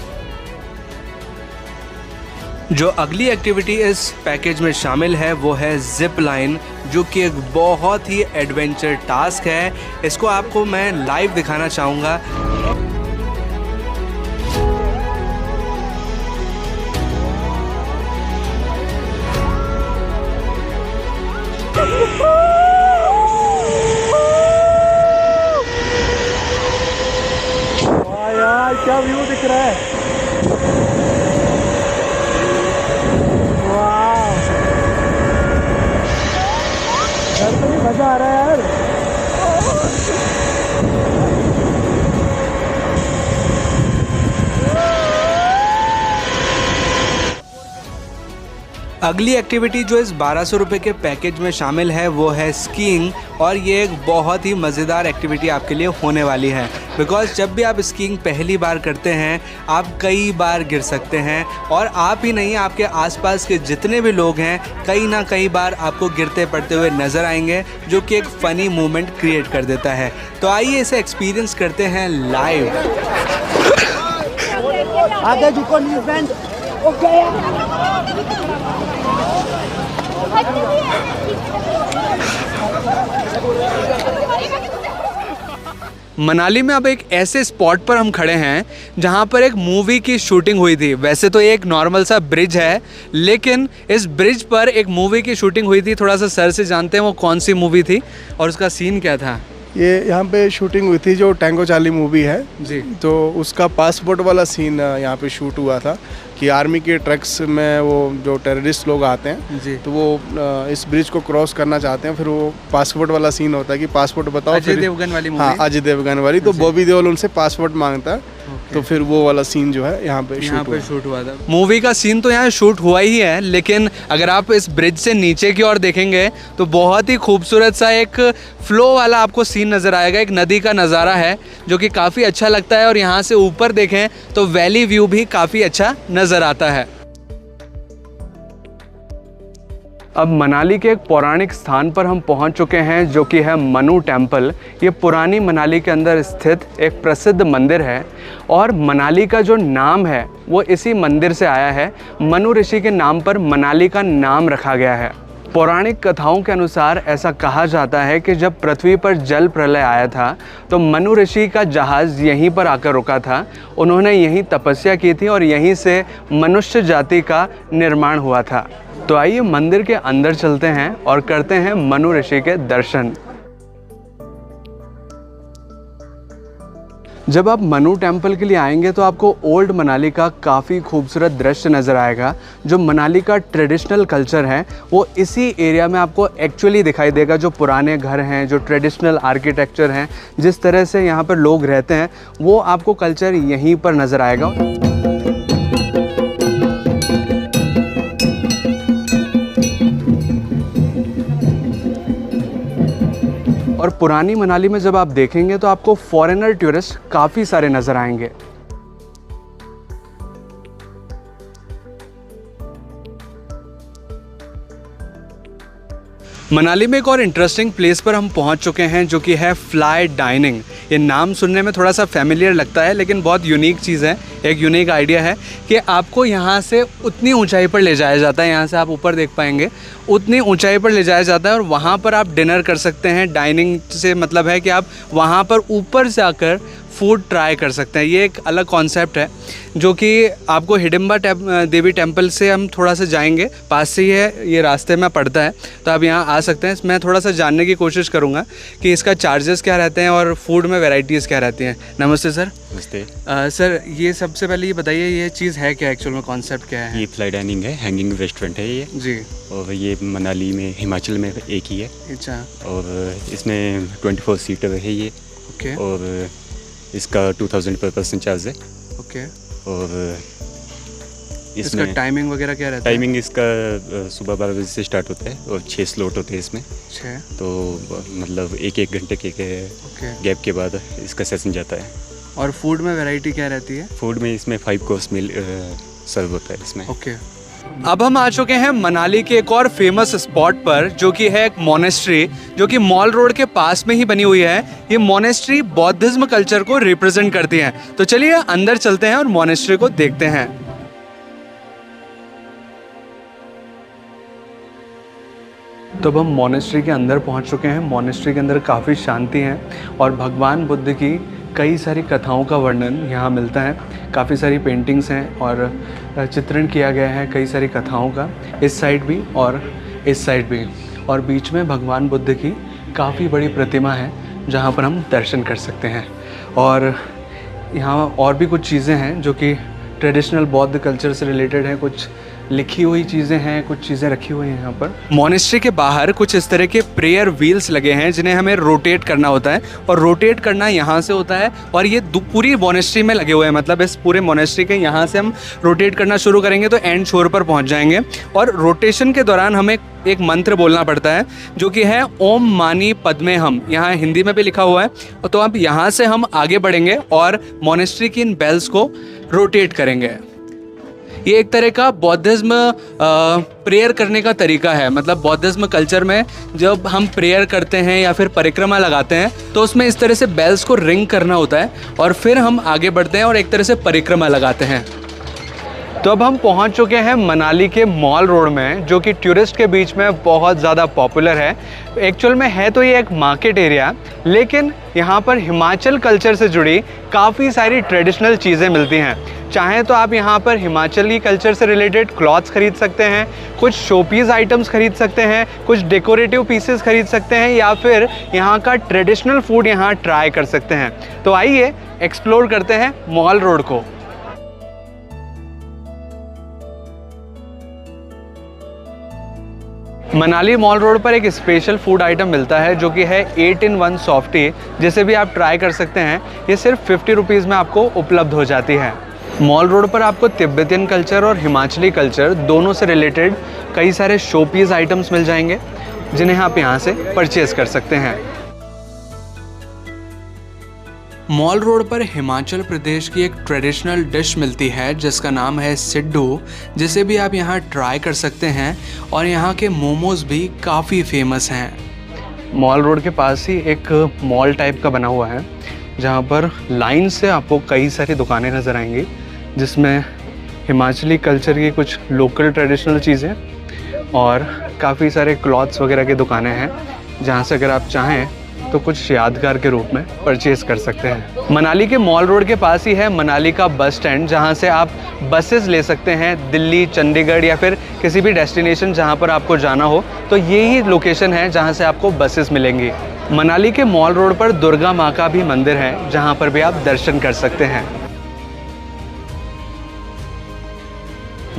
जो अगली एक्टिविटी इस पैकेज में शामिल है वो है जिप लाइन, जो कि एक बहुत ही एडवेंचर टास्क है। इसको आपको मैं लाइव दिखाना चाहूँगा। यार क्या व्यू दिख रहा है, वाह, मजा आ रहा है यार। अगली एक्टिविटी जो इस 1200 रुपये के पैकेज में शामिल है वो है स्कीइंग, और ये एक बहुत ही मज़ेदार एक्टिविटी आपके लिए होने वाली है, बिकॉज़ जब भी आप स्कीइंग पहली बार करते हैं आप कई बार गिर सकते हैं, और आप ही नहीं आपके आसपास के जितने भी लोग हैं कई ना कई बार आपको गिरते पड़ते हुए नज़र आएंगे, जो कि एक फ़नी मोमेंट क्रिएट कर देता है। तो आइए इसे एक्सपीरियंस करते हैं लाइव। आगे झुको, न्यूज़ बैंड, ओके। मनाली में अब एक ऐसे स्पॉट पर हम खड़े हैं जहां पर एक मूवी की शूटिंग हुई थी। वैसे तो ये एक नॉर्मल सा ब्रिज है, लेकिन इस ब्रिज पर एक मूवी की शूटिंग हुई थी। थोड़ा सा सर से जानते हैं वो कौन सी मूवी थी और उसका सीन क्या था। ये यहाँ पे शूटिंग हुई थी, जो टैंगो चार्ली मूवी है जी, तो उसका पासपोर्ट वाला सीन यहाँ पे शूट हुआ था कि आर्मी के ट्रक्स में वो जो टेररिस्ट लोग आते हैं जी, तो वो इस ब्रिज को क्रॉस करना चाहते हैं, फिर वो पासपोर्ट वाला सीन होता है कि पासपोर्ट बताओ। अजय देवगन वाली मूवी। हाँ, अजय देवगन वाली। तो बॉबी देओल उनसे पासपोर्ट मांगता है, तो फिर वो वाला सीन जो है यहाँ पे शूट हुआ था। मूवी का सीन तो यहाँ शूट हुआ ही है, लेकिन अगर आप इस ब्रिज से नीचे की ओर देखेंगे तो बहुत ही खूबसूरत सा एक फ्लो वाला आपको सीन नज़र आएगा। एक नदी का नज़ारा है जो कि काफ़ी अच्छा लगता है, और यहाँ से ऊपर देखें तो वैली व्यू भी काफ़ी अच्छा नज़र आता है। अब मनाली के एक पौराणिक स्थान पर हम पहुंच चुके हैं, जो कि है मनु टेम्पल। ये पुरानी मनाली के अंदर स्थित एक प्रसिद्ध मंदिर है, और मनाली का जो नाम है वो इसी मंदिर से आया है। मनु ऋषि के नाम पर मनाली का नाम रखा गया है। पौराणिक कथाओं के अनुसार ऐसा कहा जाता है कि जब पृथ्वी पर जल प्रलय आया था तो मनु ऋषि का जहाज़ यहीं पर आकर रुका था। उन्होंने यहीं तपस्या की थी और यहीं से मनुष्य जाति का निर्माण हुआ था। तो आइए मंदिर के अंदर चलते हैं और करते हैं मनु ऋषि के दर्शन। जब आप मनु टेम्पल के लिए आएंगे तो आपको ओल्ड मनाली का काफ़ी खूबसूरत दृश्य नज़र आएगा। जो मनाली का ट्रेडिशनल कल्चर है वो इसी एरिया में आपको एक्चुअली दिखाई देगा। जो पुराने घर हैं, जो ट्रेडिशनल आर्किटेक्चर हैं, जिस तरह से यहाँ पर लोग रहते हैं, वो आपको कल्चर यहीं पर नज़र आएगा। और पुरानी मनाली में जब आप देखेंगे तो आपको फॉरेनर टूरिस्ट काफ़ी सारे नज़र आएंगे। मनाली में एक और इंटरेस्टिंग प्लेस पर हम पहुंच चुके हैं जो कि है फ्लाई डाइनिंग। ये नाम सुनने में थोड़ा सा फैमिलियर लगता है लेकिन बहुत यूनिक चीज़ है, एक यूनिक आइडिया है कि आपको यहाँ से उतनी ऊंचाई पर ले जाया जाता है, यहाँ से आप ऊपर देख पाएंगे, उतनी ऊंचाई पर ले जाया जाता है और वहाँ पर आप डिनर कर सकते हैं। डाइनिंग से मतलब है कि आप वहाँ पर ऊपर से आकर फूड ट्राई कर सकते हैं। ये एक अलग कॉन्सेप्ट है जो कि आपको हिडिंबा देवी टेम्पल से हम थोड़ा सा जाएंगे, पास से ही है, ये रास्ते में पड़ता है, तो आप यहाँ आ सकते हैं। मैं थोड़ा सा जानने की कोशिश करूँगा कि इसका चार्जेस क्या रहते हैं और फूड में वैरायटीज़ क्या रहती हैं। नमस्ते सर। नमस्ते सर, ये सबसे पहले ये बताइए ये चीज़ है क्या, एक्चुअल में कॉन्सेप्ट क्या है? ये फ्लाई डाइनिंग है, हैंगिंग रेस्टोरेंट है ये जी। और ये मनाली में, हिमाचल में एक ही है। अच्छा। और इसमें 24 सीटर है ये। ओके। और इसका 2000 पर पर्सन चार्ज है। ओके। और इसका टाइमिंग वगैरह क्या रहता है? टाइमिंग इसका सुबह 12 बजे से स्टार्ट होता है और 6 स्लॉट होते हैं इसमें। 6 तो मतलब एक घंटे के गैप के बाद इसका सेशन जाता है। और फूड में वैरायटी क्या रहती है? फूड में इसमें 5 कोर्स मील सर्व होता है इसमें। ओके। अब हम आ चुके हैं मनाली के एक और फेमस स्पॉट पर जो कि है एक मोनेस्ट्री जो कि मॉल रोड के पास में ही बनी हुई है। ये मोनेस्ट्री बौद्धिज्म कल्चर को रिप्रेजेंट करती है। तो चलिए अंदर चलते हैं और मोनेस्ट्री को देखते हैं। तो अब हम मोनेस्ट्री के अंदर पहुंच चुके हैं। मोनेस्ट्री के अंदर काफ़ी शांति है और भगवान बुद्ध की कई सारी कथाओं का वर्णन यहाँ मिलता है। काफ़ी सारी पेंटिंग्स हैं और चित्रण किया गया है कई सारी कथाओं का, इस साइड भी और इस साइड भी। और बीच में भगवान बुद्ध की काफ़ी बड़ी प्रतिमा है जहाँ पर हम दर्शन कर सकते हैं। और यहाँ और भी कुछ चीज़ें हैं जो कि ट्रेडिशनल बौद्ध कल्चर से रिलेटेड हैं, कुछ लिखी हुई चीज़ें हैं, कुछ चीज़ें रखी हुई हैं यहाँ पर। मोनेस्ट्री के बाहर कुछ इस तरह के प्रेयर व्हील्स लगे हैं जिन्हें हमें रोटेट करना होता है और रोटेट करना यहाँ से होता है और ये पूरी मोनेस्ट्री में लगे हुए हैं। मतलब इस पूरे मोनेस्ट्री के यहाँ से हम रोटेट करना शुरू करेंगे तो एंड छोर पर पहुँच जाएंगे। और रोटेशन के दौरान हमें एक मंत्र बोलना पड़ता है जो कि है ओम मानी पद्मे हम, यहाँ हिंदी में भी लिखा हुआ है। तो अब यहाँ से हम आगे बढ़ेंगे और मोनेस्ट्री की इन बेल्स को रोटेट करेंगे। ये एक तरह का बौद्धिज्म प्रेयर करने का तरीका है। मतलब बौद्धिज्म कल्चर में जब हम प्रेयर करते हैं या फिर परिक्रमा लगाते हैं तो उसमें इस तरह से बेल्स को रिंग करना होता है और फिर हम आगे बढ़ते हैं और एक तरह से परिक्रमा लगाते हैं। तो अब हम पहुंच चुके हैं मनाली के मॉल रोड में जो कि टूरिस्ट के बीच में बहुत ज़्यादा पॉपुलर है। एक्चुअल में है तो ये एक मार्केट एरिया, लेकिन यहाँ पर हिमाचल कल्चर से जुड़ी काफ़ी सारी ट्रेडिशनल चीज़ें मिलती हैं। चाहें तो आप यहाँ पर हिमाचली कल्चर से रिलेटेड क्लॉथ्स खरीद सकते हैं, कुछ शोपीस आइटम्स खरीद सकते हैं, कुछ डेकोरेटिव पीसेस खरीद सकते हैं या फिर यहाँ का ट्रेडिशनल फूड यहाँ ट्राई कर सकते हैं। तो आइए एक्सप्लोर करते हैं मॉल रोड को। मनाली मॉल रोड पर एक स्पेशल फूड आइटम मिलता है जो कि है 8-in-1 सॉफ्टी, जिसे भी आप ट्राई कर सकते हैं। ये सिर्फ 50 रुपीज़ में आपको उपलब्ध हो जाती है। मॉल रोड पर आपको तिब्बतियन कल्चर और हिमाचली कल्चर दोनों से रिलेटेड कई सारे शोपीस आइटम्स मिल जाएंगे जिन्हें आप यहाँ से परचेज़ कर सकते हैं। मॉल रोड पर हिमाचल प्रदेश की एक ट्रेडिशनल डिश मिलती है जिसका नाम है सिड्डू, जिसे भी आप यहाँ ट्राई कर सकते हैं। और यहाँ के मोमोज़ भी काफ़ी फेमस हैं। मॉल रोड के पास ही एक मॉल टाइप का बना हुआ है जहाँ पर लाइन से आपको कई सारी दुकानें नज़र आएंगी जिसमें हिमाचली कल्चर की कुछ लोकल ट्रेडिशनल चीज़ें और काफ़ी सारे क्लॉथ्स वगैरह की दुकानें हैं जहाँ से अगर आप चाहें तो कुछ यादगार के रूप में परचेज़ कर सकते हैं। मनाली के मॉल रोड के पास ही है मनाली का बस स्टैंड जहां से आप बसेस ले सकते हैं दिल्ली, चंडीगढ़ या फिर किसी भी डेस्टिनेशन जहां पर आपको जाना हो। तो ये ही लोकेशन है जहां से आपको बसेस मिलेंगी। मनाली के मॉल रोड पर दुर्गा माँ का भी मंदिर है जहाँ पर भी आप दर्शन कर सकते हैं।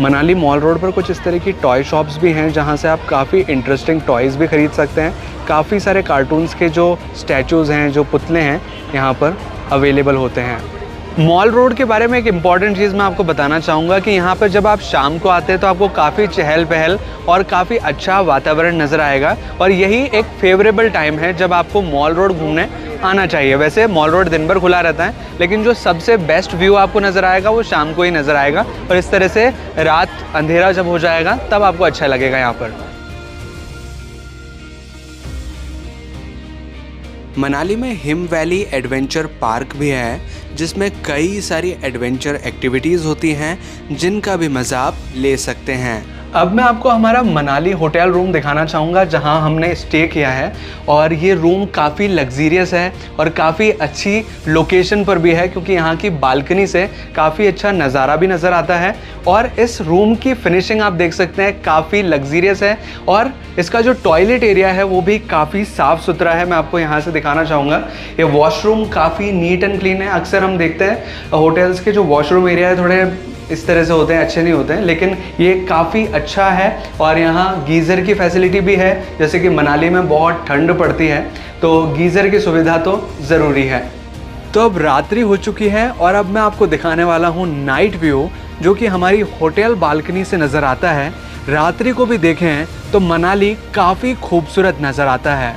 मनाली मॉल रोड पर कुछ इस तरह की टॉय शॉप्स भी हैं जहां से आप काफ़ी इंटरेस्टिंग टॉयज़ भी ख़रीद सकते हैं। काफ़ी सारे कार्टून्स के जो स्टैचूज़ हैं, जो पुतले हैं, यहाँ पर अवेलेबल होते हैं। मॉल रोड के बारे में एक इम्पॉर्टेंट चीज़ मैं आपको बताना चाहूँगा कि यहाँ पर जब आप शाम को आते हैं तो आपको काफ़ी चहल पहल और काफ़ी अच्छा वातावरण नज़र आएगा, और यही एक फेवरेबल टाइम है जब आपको मॉल रोड घूमने आना चाहिए। वैसे मॉल रोड दिन भर खुला रहता है, लेकिन जो सबसे बेस्ट व्यू आपको नज़र आएगा वो शाम को ही नज़र आएगा, और इस तरह से रात अंधेरा जब हो जाएगा तब आपको अच्छा लगेगा यहाँ पर। मनाली में हिम वैली एडवेंचर पार्क भी है, जिसमें कई सारी एडवेंचर एक्टिविटीज़ होती हैं जिनका भी मज़ा आप ले सकते हैं। अब मैं आपको हमारा मनाली होटल रूम दिखाना चाहूँगा जहाँ हमने स्टे किया है, और ये रूम काफ़ी लग्जीरियस है और काफ़ी अच्छी लोकेशन पर भी है, क्योंकि यहाँ की बालकनी से काफ़ी अच्छा नज़ारा भी नज़र आता है। और इस रूम की फिनिशिंग आप देख सकते हैं, काफ़ी लग्जीरियस है, और इसका जो टॉयलेट एरिया है वो भी काफ़ी साफ़ सुथरा है। मैं आपको यहाँ से दिखाना चाहूँगा, ये वॉशरूम काफ़ी नीट एंड क्लीन है। अक्सर हम देखते हैं होटल्स के जो वॉशरूम एरिया है थोड़े इस तरह से होते हैं, अच्छे नहीं होते हैं, लेकिन ये काफ़ी अच्छा है। और यहाँ गीज़र की फैसिलिटी भी है, जैसे कि मनाली में बहुत ठंड पड़ती है तो गीज़र की सुविधा तो ज़रूरी है। तो अब रात्रि हो चुकी है और अब मैं आपको दिखाने वाला हूँ नाइट व्यू, जो कि हमारी होटल बालकनी से नज़र आता है। रात्रि को भी देखें तो मनाली काफ़ी खूबसूरत नज़र आता है।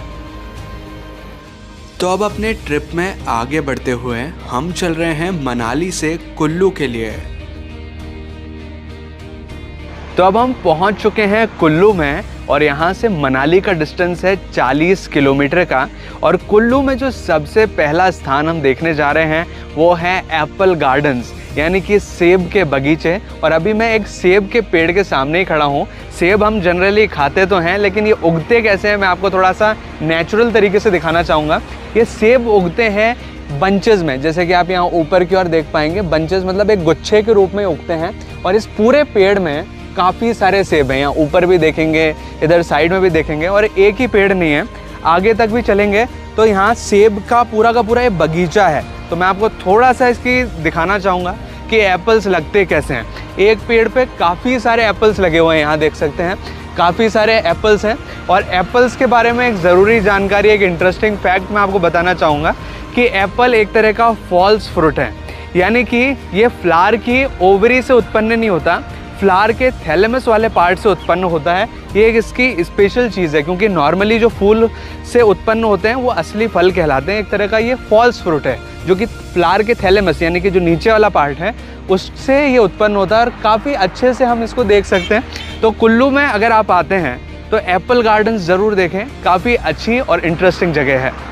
तो अब अपने ट्रिप में आगे बढ़ते हुए हम चल रहे हैं मनाली से कुल्लू के लिए। तो अब हम पहुंच चुके हैं कुल्लू में, और यहाँ से मनाली का डिस्टेंस है 40 किलोमीटर का। और कुल्लू में जो सबसे पहला स्थान हम देखने जा रहे हैं वो है एप्पल गार्डन्स, यानी कि सेब के बगीचे। और अभी मैं एक सेब के पेड़ के सामने ही खड़ा हूँ। सेब हम जनरली खाते तो हैं, लेकिन ये उगते कैसे हैं मैं आपको थोड़ा सा नेचुरल तरीके से दिखाना चाहूँगा। ये सेब उगते हैं बंचेस में, जैसे कि आप यहाँ ऊपर की ओर देख पाएंगे। बंचेस मतलब एक गुच्छे के रूप में उगते हैं, और इस पूरे पेड़ में काफ़ी सारे सेब हैं। यहाँ ऊपर भी देखेंगे, इधर साइड में भी देखेंगे, और एक ही पेड़ नहीं है, आगे तक भी चलेंगे तो यहाँ सेब का पूरा ये बगीचा है। तो मैं आपको थोड़ा सा इसकी दिखाना चाहूँगा कि एप्पल्स लगते कैसे हैं। एक पेड़ पे काफ़ी सारे एप्पल्स लगे हुए हैं, यहाँ देख सकते हैं काफ़ी सारे एप्पल्स हैं। और एप्पल्स के बारे में एक ज़रूरी जानकारी, एक इंटरेस्टिंग फैक्ट मैं आपको बताना चाहूँगा कि एप्पल एक तरह का फॉल्स फ्रूट है, यानी कि ये फ्लावर की ओवरी से उत्पन्न नहीं होता, फ्लावर के थैलेमस वाले पार्ट से उत्पन्न होता है। ये एक इसकी स्पेशल चीज़ है, क्योंकि नॉर्मली जो फूल से उत्पन्न होते हैं वो असली फल कहलाते हैं। एक तरह का ये फॉल्स फ्रूट है, जो कि फ्लावर के थैलेमस यानी कि जो नीचे वाला पार्ट है उससे ये उत्पन्न होता है, और काफ़ी अच्छे से हम इसको देख सकते हैं। तो कुल्लू में अगर आप आते हैं तो एप्पल गार्डन ज़रूर देखें, काफ़ी अच्छी और इंटरेस्टिंग जगह है।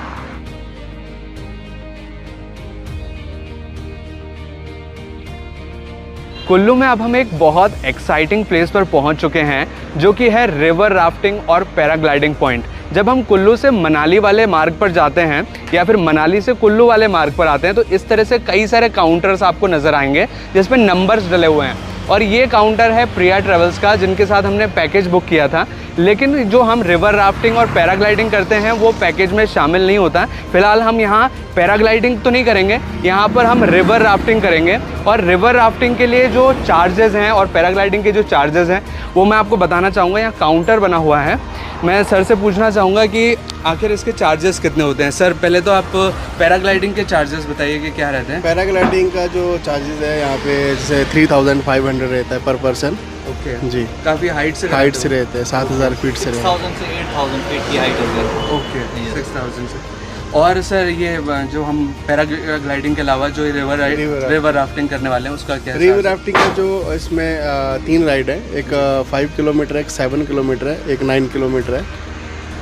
कुल्लू में अब हम एक बहुत एक्साइटिंग प्लेस पर पहुंच चुके हैं, जो कि है रिवर राफ्टिंग और पैराग्लाइडिंग पॉइंट। जब हम कुल्लू से मनाली वाले मार्ग पर जाते हैं या फिर मनाली से कुल्लू वाले मार्ग पर आते हैं तो इस तरह से कई सारे काउंटर्स आपको नज़र आएंगे जिसमें नंबर्स डले हुए हैं। और ये काउंटर है प्रिया ट्रेवल्स का, जिनके साथ हमने पैकेज बुक किया था। लेकिन जो हम रिवर राफ्टिंग और पैराग्लाइडिंग करते हैं वो पैकेज में शामिल नहीं होता। फिलहाल हम यहाँ पैराग्लाइडिंग तो नहीं करेंगे, यहाँ पर हम रिवर राफ्टिंग करेंगे। और रिवर राफ्टिंग के लिए जो चार्जेस हैं और पैराग्लाइडिंग के जो चार्जेस हैं वो मैं आपको बताना चाहूँगा। यहाँ काउंटर बना हुआ है, मैं सर से पूछना चाहूँगा कि आखिर इसके चार्जेस कितने होते हैं। सर पहले तो आप पैराग्लाइडिंग के चार्जेस बताइए कि क्या रहते हैं। पैराग्लाइडिंग का जो चार्जेस है यहाँ पे जैसे 3500 रहता है पर पर्सन। ओके जी, काफ़ी हाइट से रहते हैं 7000 फीट से 6000 से 8000 फीट की हाइट होती है। ओके 6000 से। और सर ये जो हम पैराग्लाइडिंग के अलावा जो रिवर राफ्टिंग करने वाले हैं उसका क्या? रिवर राफ्टिंग का जो इसमें 3 राइड है, एक 5 किलोमीटर है, एक 7 किलोमीटर है, एक 9 किलोमीटर है।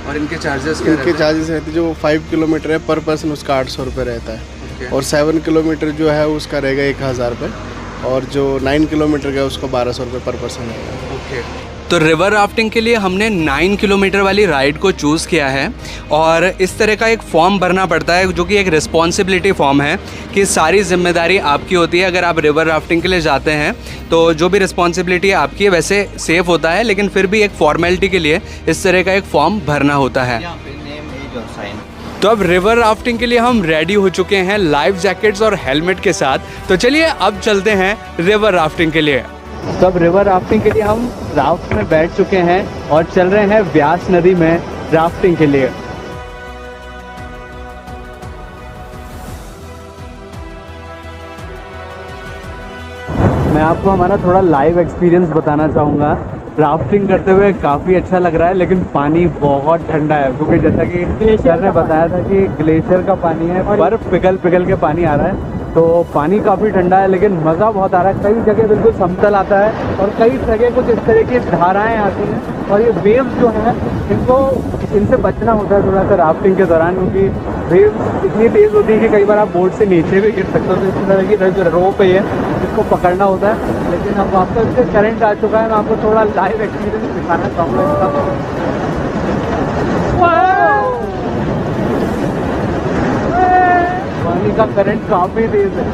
और इनके चार्जेस क्या? इनके चार्जेस रहते हैं, जो 5 किलोमीटर है पर पर्सन उसका 800 रुपये रहता है। और 7 किलोमीटर जो है उसका रहेगा 1000 रुपये, और जो 9 किलोमीटर का उसका 1200 रुपये पर पर्सन रहेगा। ओके। तो रिवर राफ्टिंग के लिए हमने 9 किलोमीटर वाली राइड को चूज़ किया है, और इस तरह का एक फॉर्म भरना पड़ता है जो कि एक रिस्पॉन्सिबिलिटी फॉर्म है कि सारी जिम्मेदारी आपकी होती है। अगर आप रिवर राफ्टिंग के लिए जाते हैं तो जो भी रिस्पॉन्सिबिलिटी आपकी है वैसे सेफ होता है, लेकिन फिर भी एक फॉर्मेलिटी के लिए इस तरह का एक फॉर्म भरना होता है। तो अब रिवर राफ्टिंग के लिए हम रेडी हो चुके हैं लाइफ जैकेट्स और हेलमेट के साथ। तो चलिए अब चलते हैं रिवर राफ्टिंग के लिए। तो अब रिवर राफ्टिंग के लिए हम राफ्ट में बैठ चुके हैं और चल रहे हैं व्यास नदी में राफ्टिंग के लिए। मैं आपको हमारा थोड़ा लाइव एक्सपीरियंस बताना चाहूँगा। राफ्टिंग करते हुए काफ़ी अच्छा लग रहा है, लेकिन पानी बहुत ठंडा है, क्योंकि जैसा कि सर ने बताया था कि ग्लेशियर का पानी है, बर्फ़ पिघल के पानी आ रहा है, तो पानी काफ़ी ठंडा है, लेकिन मज़ा बहुत आ रहा है। कई जगह बिल्कुल समतल आता है और कई जगह कुछ इस तरह की धाराएँ आती हैं, और ये वेव्स जो हैं इनसे बचना होता है थोड़ा सा राफ्टिंग के दौरान, क्योंकि वेव्स इतनी तेज़ होती है कि कई बार आप बोट से नीचे भी गिर सकते हो। तो इस तरह की जो रोप है इसको पकड़ना होता है। लेकिन अब वापस से करंट आ चुका है, मैं आपको थोड़ा लाइव एक्सपीरियंस दिखाना चाहूँगा इसका। पानी का करंट काफ़ी तेज़ है।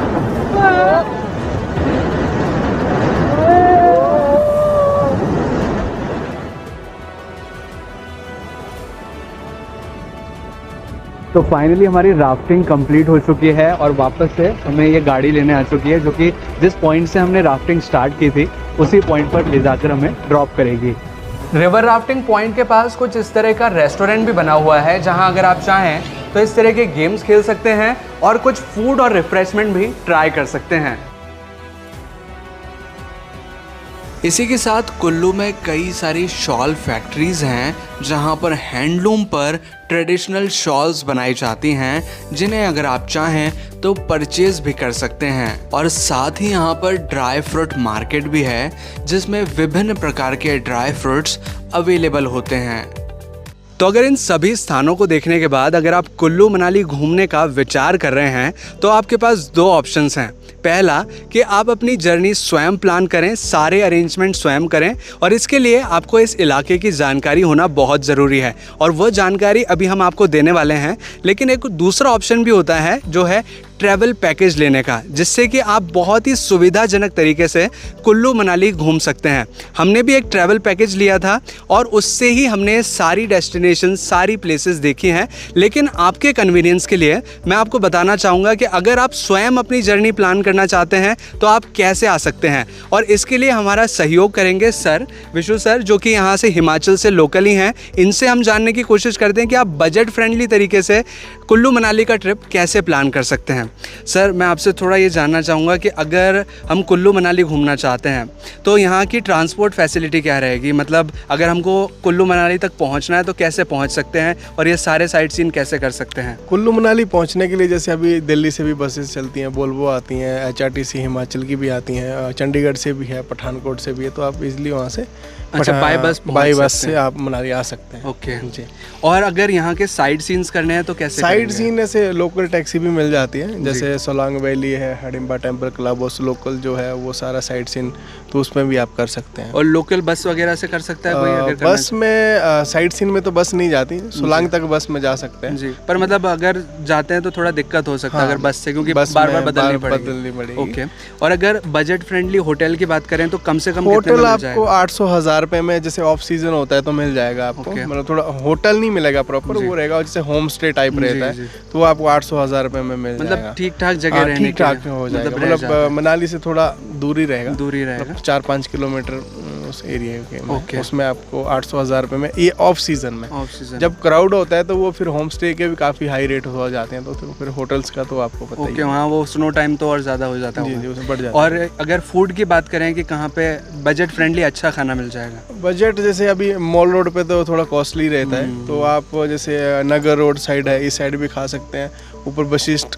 तो फाइनली हमारी राफ्टिंग कंप्लीट हो चुकी है और वापस से हमें ये गाड़ी लेने आ चुकी है, जो कि जिस पॉइंट से हमने राफ्टिंग स्टार्ट की थी उसी पॉइंट पर ले जाकर हमें ड्रॉप करेगी। रिवर राफ्टिंग पॉइंट के पास कुछ इस तरह का रेस्टोरेंट भी बना हुआ है, जहां अगर आप चाहें तो इस तरह के गेम्स खेल सकते हैं और कुछ फूड और रिफ्रेशमेंट भी ट्राई कर सकते हैं। इसी के साथ कुल्लू में कई सारी शॉल फैक्ट्रीज हैं, जहां पर हैंडलूम पर ट्रेडिशनल शॉल्स बनाई जाती हैं, जिन्हें अगर आप चाहें तो परचेज भी कर सकते हैं। और साथ ही यहाँ पर ड्राई फ्रूट मार्केट भी है, जिसमें विभिन्न प्रकार के ड्राई फ्रूट्स अवेलेबल होते हैं। तो अगर इन सभी स्थानों को देखने के बाद अगर आप कुल्लू मनाली घूमने का विचार कर रहे हैं, तो आपके पास दो ऑप्शंस हैं। पहला कि आप अपनी जर्नी स्वयं प्लान करें, सारे अरेंजमेंट स्वयं करें, और इसके लिए आपको इस इलाके की जानकारी होना बहुत ज़रूरी है, और वह जानकारी अभी हम आपको देने वाले हैं। लेकिन एक दूसरा ऑप्शन भी होता है, जो है ट्रैवल पैकेज लेने का, जिससे कि आप बहुत ही सुविधाजनक तरीके से कुल्लू मनाली घूम सकते हैं। हमने भी एक ट्रैवल पैकेज लिया था और उससे ही हमने सारी डेस्टिनेशन, सारी प्लेसेस देखी हैं। लेकिन आपके कन्वीनियंस के लिए मैं आपको बताना चाहूँगा कि अगर आप स्वयं अपनी जर्नी प्लान करना चाहते हैं तो आप कैसे आ सकते हैं, और इसके लिए हमारा सहयोग करेंगे सर विशु सर, जो कि यहाँ से हिमाचल से लोकल ही हैं। इनसे हम जानने की कोशिश करते हैं कि आप बजट फ्रेंडली तरीके से कुल्लू मनाली का ट्रिप कैसे प्लान कर सकते हैं। सर, मैं आपसे थोड़ा ये जानना चाहूँगा कि अगर हम कुल्लू मनाली घूमना चाहते हैं तो यहाँ की ट्रांसपोर्ट फैसिलिटी क्या रहेगी? मतलब अगर हमको कुल्लू मनाली तक पहुँचना है तो कैसे पहुँच सकते हैं, और ये सारे साइट सीन कैसे कर सकते हैं? कुल्लू मनाली पहुँचने के लिए जैसे अभी दिल्ली से भी बसेस चलती हैं, वोल्वो आती हैं, HRTC हिमाचल की भी आती हैं, चंडीगढ़ से भी है, पठानकोट से भी है, तो आप इजीली वहाँ से बाई बस से आप मनाली आ सकते हैं। ओके जी। और अगर यहाँ के साइड सीन्स करने हैं तो कैसे? साइड सीन ऐसे लोकल टैक्सी भी मिल जाती है, जैसे सोलांग वैली है, हिडिंबा टेम्पल क्लब, और लोकल जो है वो सारा साइड सीन, तो उसमें भी आप कर सकते हैं। और लोकल बस वगैरह से कर सकता है कोई? अगर बस में साइड सीन में तो बस नहीं जाती, सोलांग तक बस में जा सकते हैं जी। पर मतलब अगर जाते हैं तो थोड़ा दिक्कत हो सकता है अगर बस से, क्योंकि बार बार बदलनी पड़ेगी। ओके। और अगर बजट फ्रेंडली होटल की बात करें तो कम से कम होटल आपको 800-1000 रुपए में, जैसे ऑफ सीजन होता है तो मिल जाएगा आपको। मतलब थोड़ा होटल नहीं मिलेगा प्रॉपर, वो रहेगा जैसे होम स्टे टाइप रहता है, तो वो आपको 800-1000 रुपए में मिल जाएगा। मतलब ठीक ठाक जगह रहने ठीक ठाक हो जाएगा। मतलब मनाली से थोड़ा दूरी रहेगा, 4-5 किलोमीटर उस एरिया के। ओके। उसमें आपको 800-1000 रुपए में, ये ऑफ सीजन में। जब क्राउड होता है तो वो फिर होम स्टे के भी काफ़ी हाई रेट हो जाते हैं, तो फिर होटल्स का तो आपको पता ही है। वहाँ वो स्नो टाइम तो और ज़्यादा हो जाता है। जी, उसमें बढ़ जाता है। और अगर फूड की बात करें कि कहाँ पे बजट फ्रेंडली अच्छा खाना मिल जाएगा? बजट जैसे अभी मॉल रोड पे तो थोड़ा कॉस्टली रहता है, तो आप जैसे नगर रोड साइड है, इस साइड भी खा सकते हैं। ऊपर वशिष्ठ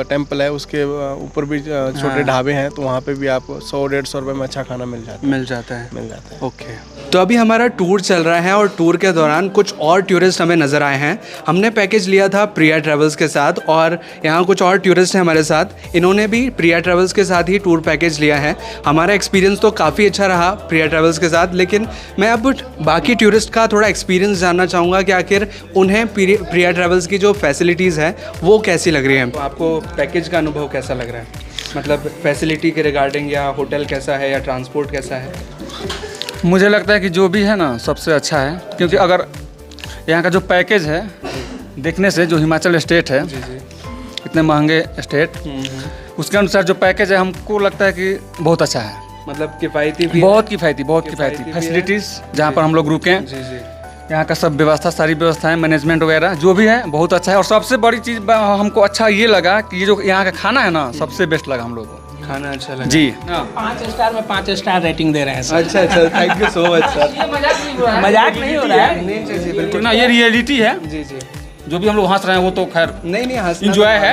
टेम्पल है, उसके ऊपर भी छोटे ढाबे हैं, तो वहाँ पे भी आप 100-150 रुपये में अच्छा खाना मिल जाता है। ओके। तो अभी हमारा टूर चल रहा है और टूर के दौरान कुछ और टूरिस्ट हमें नज़र आए हैं। हमने पैकेज लिया था प्रिया ट्रैवल्स के साथ, और यहाँ कुछ और टूरिस्ट हैं हमारे साथ, इन्होंने भी प्रिया ट्रैवल्स के साथ ही टूर पैकेज लिया है। हमारा एक्सपीरियंस तो काफ़ी अच्छा रहा प्रिया ट्रैवल्स के साथ, लेकिन मैं अब बाकी टूरिस्ट का थोड़ा एक्सपीरियंस जानना चाहूँगा कि आखिर उन्हें प्रिया ट्रैवल्स की जो फैसिलिटीज़ है वो कैसी लग रही है। तो आपको पैकेज का अनुभव कैसा लग रहा है? मतलब फैसिलिटी के रिगार्डिंग, या होटल कैसा है, या ट्रांसपोर्ट कैसा है? मुझे लगता है कि जो भी है ना सबसे अच्छा है, क्योंकि अगर यहाँ का जो पैकेज है देखने से, जो हिमाचल स्टेट है, इतने महंगे स्टेट, उसके अनुसार जो पैकेज है हमको लगता है कि बहुत अच्छा है। मतलब किफ़ायती भी, बहुत किफ़ायती फैसिलिटीज़, जहाँ पर हम लोग रुकें, यहाँ का सब व्यवस्था, सारी व्यवस्थाएं, मैनेजमेंट वगैरह जो भी है बहुत अच्छा है। और सबसे बड़ी चीज़ हमको अच्छा ये लगा कि ये जो यहाँ का खाना है ना, सबसे बेस्ट लगा हम लोग को। खाना अच्छा लगा जी। 5 स्टार में 5 स्टार रेटिंग दे रहे हैं सर। अच्छा, thank you so much sir. मजाक नहीं हो रहा है। नहीं जी ठीक ना, ये रियलिटी है। जी जी। जो भी हम लोग हंस रहे हैं वो तो खैर नहीं हंसना इंजॉय है।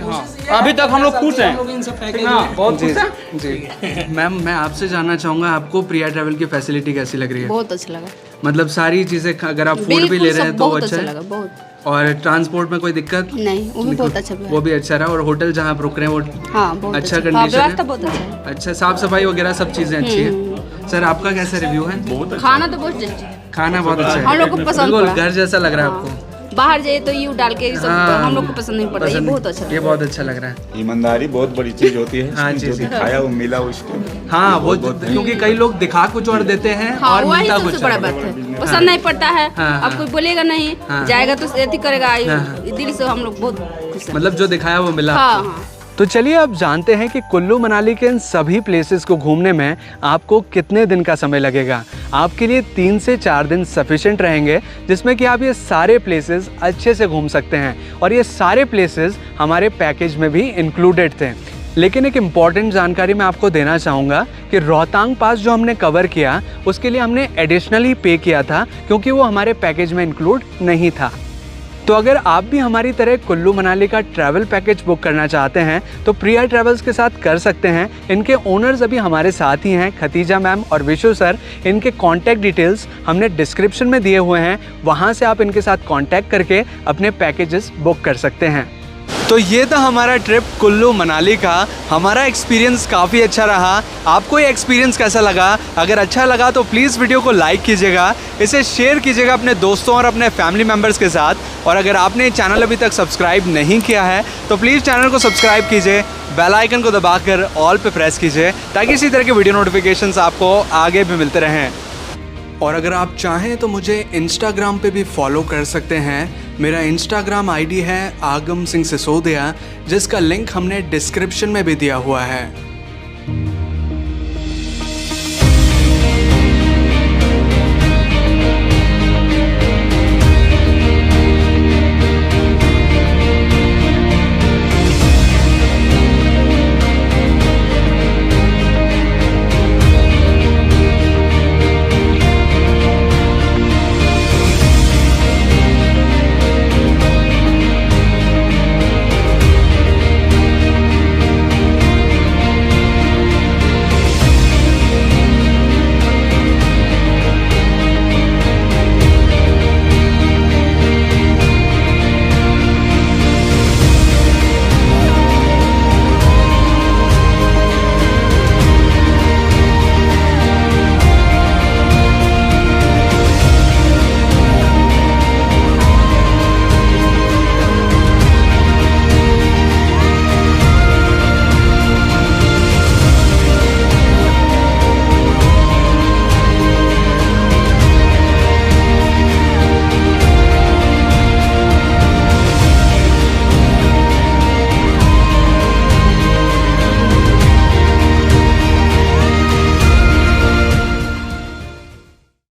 हाँ, अभी तक हम लोग खुश हैं। बहुत खुश हैं। जी। मैम, मैं आपसे जानना चाहूँगा, आपको प्रिया ट्रैवल की फैसिलिटी कैसी लग रही है? बहुत अच्छा लगा। मतलब सारी चीज़ें, अगर आप फूड भी ले रहे हैं तो अच्छा है? लगा बहुत। और ट्रांसपोर्ट में कोई दिक्कत नहीं, वो भी बहुत अच्छा लगा। वो भी अच्छा रहा। और होटल जहाँ आप रुक रहे हैं वो हाँ, बहुत अच्छा कंडीशन है? बहुत अच्छा है। अच्छा, साफ सफाई वगैरह सब चीज़ें अच्छी है। सर, आपका कैसा रिव्यू है? बहुत अच्छा। खाना तो बहुत टेस्टी है। खाना बहुत अच्छा है, हम लोग को पसंद बिल्कुल पड़ा। घर जैसा लग रहा है आपको? बाहर जाए तो यू डाल के सब हम लोग को पसंद नहीं पड़ता। ये बहुत अच्छा, ये बहुत अच्छा लग रहा है। ईमानदारी बहुत बड़ी चीज होती है। हाँ, जो दिखाया वो मिला उसको। हाँ, वो क्योंकि कई लोग दिखा कुछ और देते हैं और मिलता कुछ बड़ा बात है। पसंद नहीं पड़ता है, अब कोई बोलेगा नहीं, जाएगा तो एथी करेगा। दिल से हम लोग बहुत खुश हैं। मतलब जो दिखाया वो मिला। हाँ। तो चलिए अब जानते हैं कि कुल्लू मनाली के इन सभी प्लेसेस को घूमने में आपको कितने दिन का समय लगेगा। आपके लिए 3 से 4 दिन सफिशिएंट रहेंगे, जिसमें कि आप ये सारे प्लेसेस अच्छे से घूम सकते हैं। और ये सारे प्लेसेस हमारे पैकेज में भी इंक्लूडेड थे। लेकिन एक इम्पॉर्टेंट जानकारी मैं आपको देना चाहूँगा कि रोहतांग पास जो हमने कवर किया उसके लिए हमने एडिशनली पे किया था, क्योंकि वो हमारे पैकेज में इंक्लूड नहीं था। तो अगर आप भी हमारी तरह कुल्लू मनाली का ट्रैवल पैकेज बुक करना चाहते हैं तो प्रिया ट्रैवल्स के साथ कर सकते हैं। इनके ओनर्स अभी हमारे साथ ही हैं, खतीजा मैम और विशु सर। इनके कॉन्टैक्ट डिटेल्स हमने डिस्क्रिप्शन में दिए हुए हैं, वहाँ से आप इनके साथ कॉन्टैक्ट करके अपने पैकेजेस बुक कर सकते हैं। तो ये था हमारा ट्रिप कुल्लू मनाली का। हमारा एक्सपीरियंस काफ़ी अच्छा रहा। आपको ये एक्सपीरियंस कैसा लगा? अगर अच्छा लगा तो प्लीज़ वीडियो को लाइक कीजिएगा, इसे शेयर कीजिएगा अपने दोस्तों और अपने फैमिली मेम्बर्स के साथ। और अगर आपने चैनल अभी तक सब्सक्राइब नहीं किया है तो प्लीज़ चैनल को सब्सक्राइब कीजिए, बेल आइकन को दबाकर ऑल पे प्रेस कीजिए, ताकि इसी तरह के वीडियो नोटिफिकेशंस आपको आगे भी मिलते रहें। और अगर आप चाहें तो मुझे इंस्टाग्राम पे भी फॉलो कर सकते हैं। मेरा इंस्टाग्राम आईडी है आगम सिंह सिसोदिया, जिसका लिंक हमने डिस्क्रिप्शन में भी दिया हुआ है।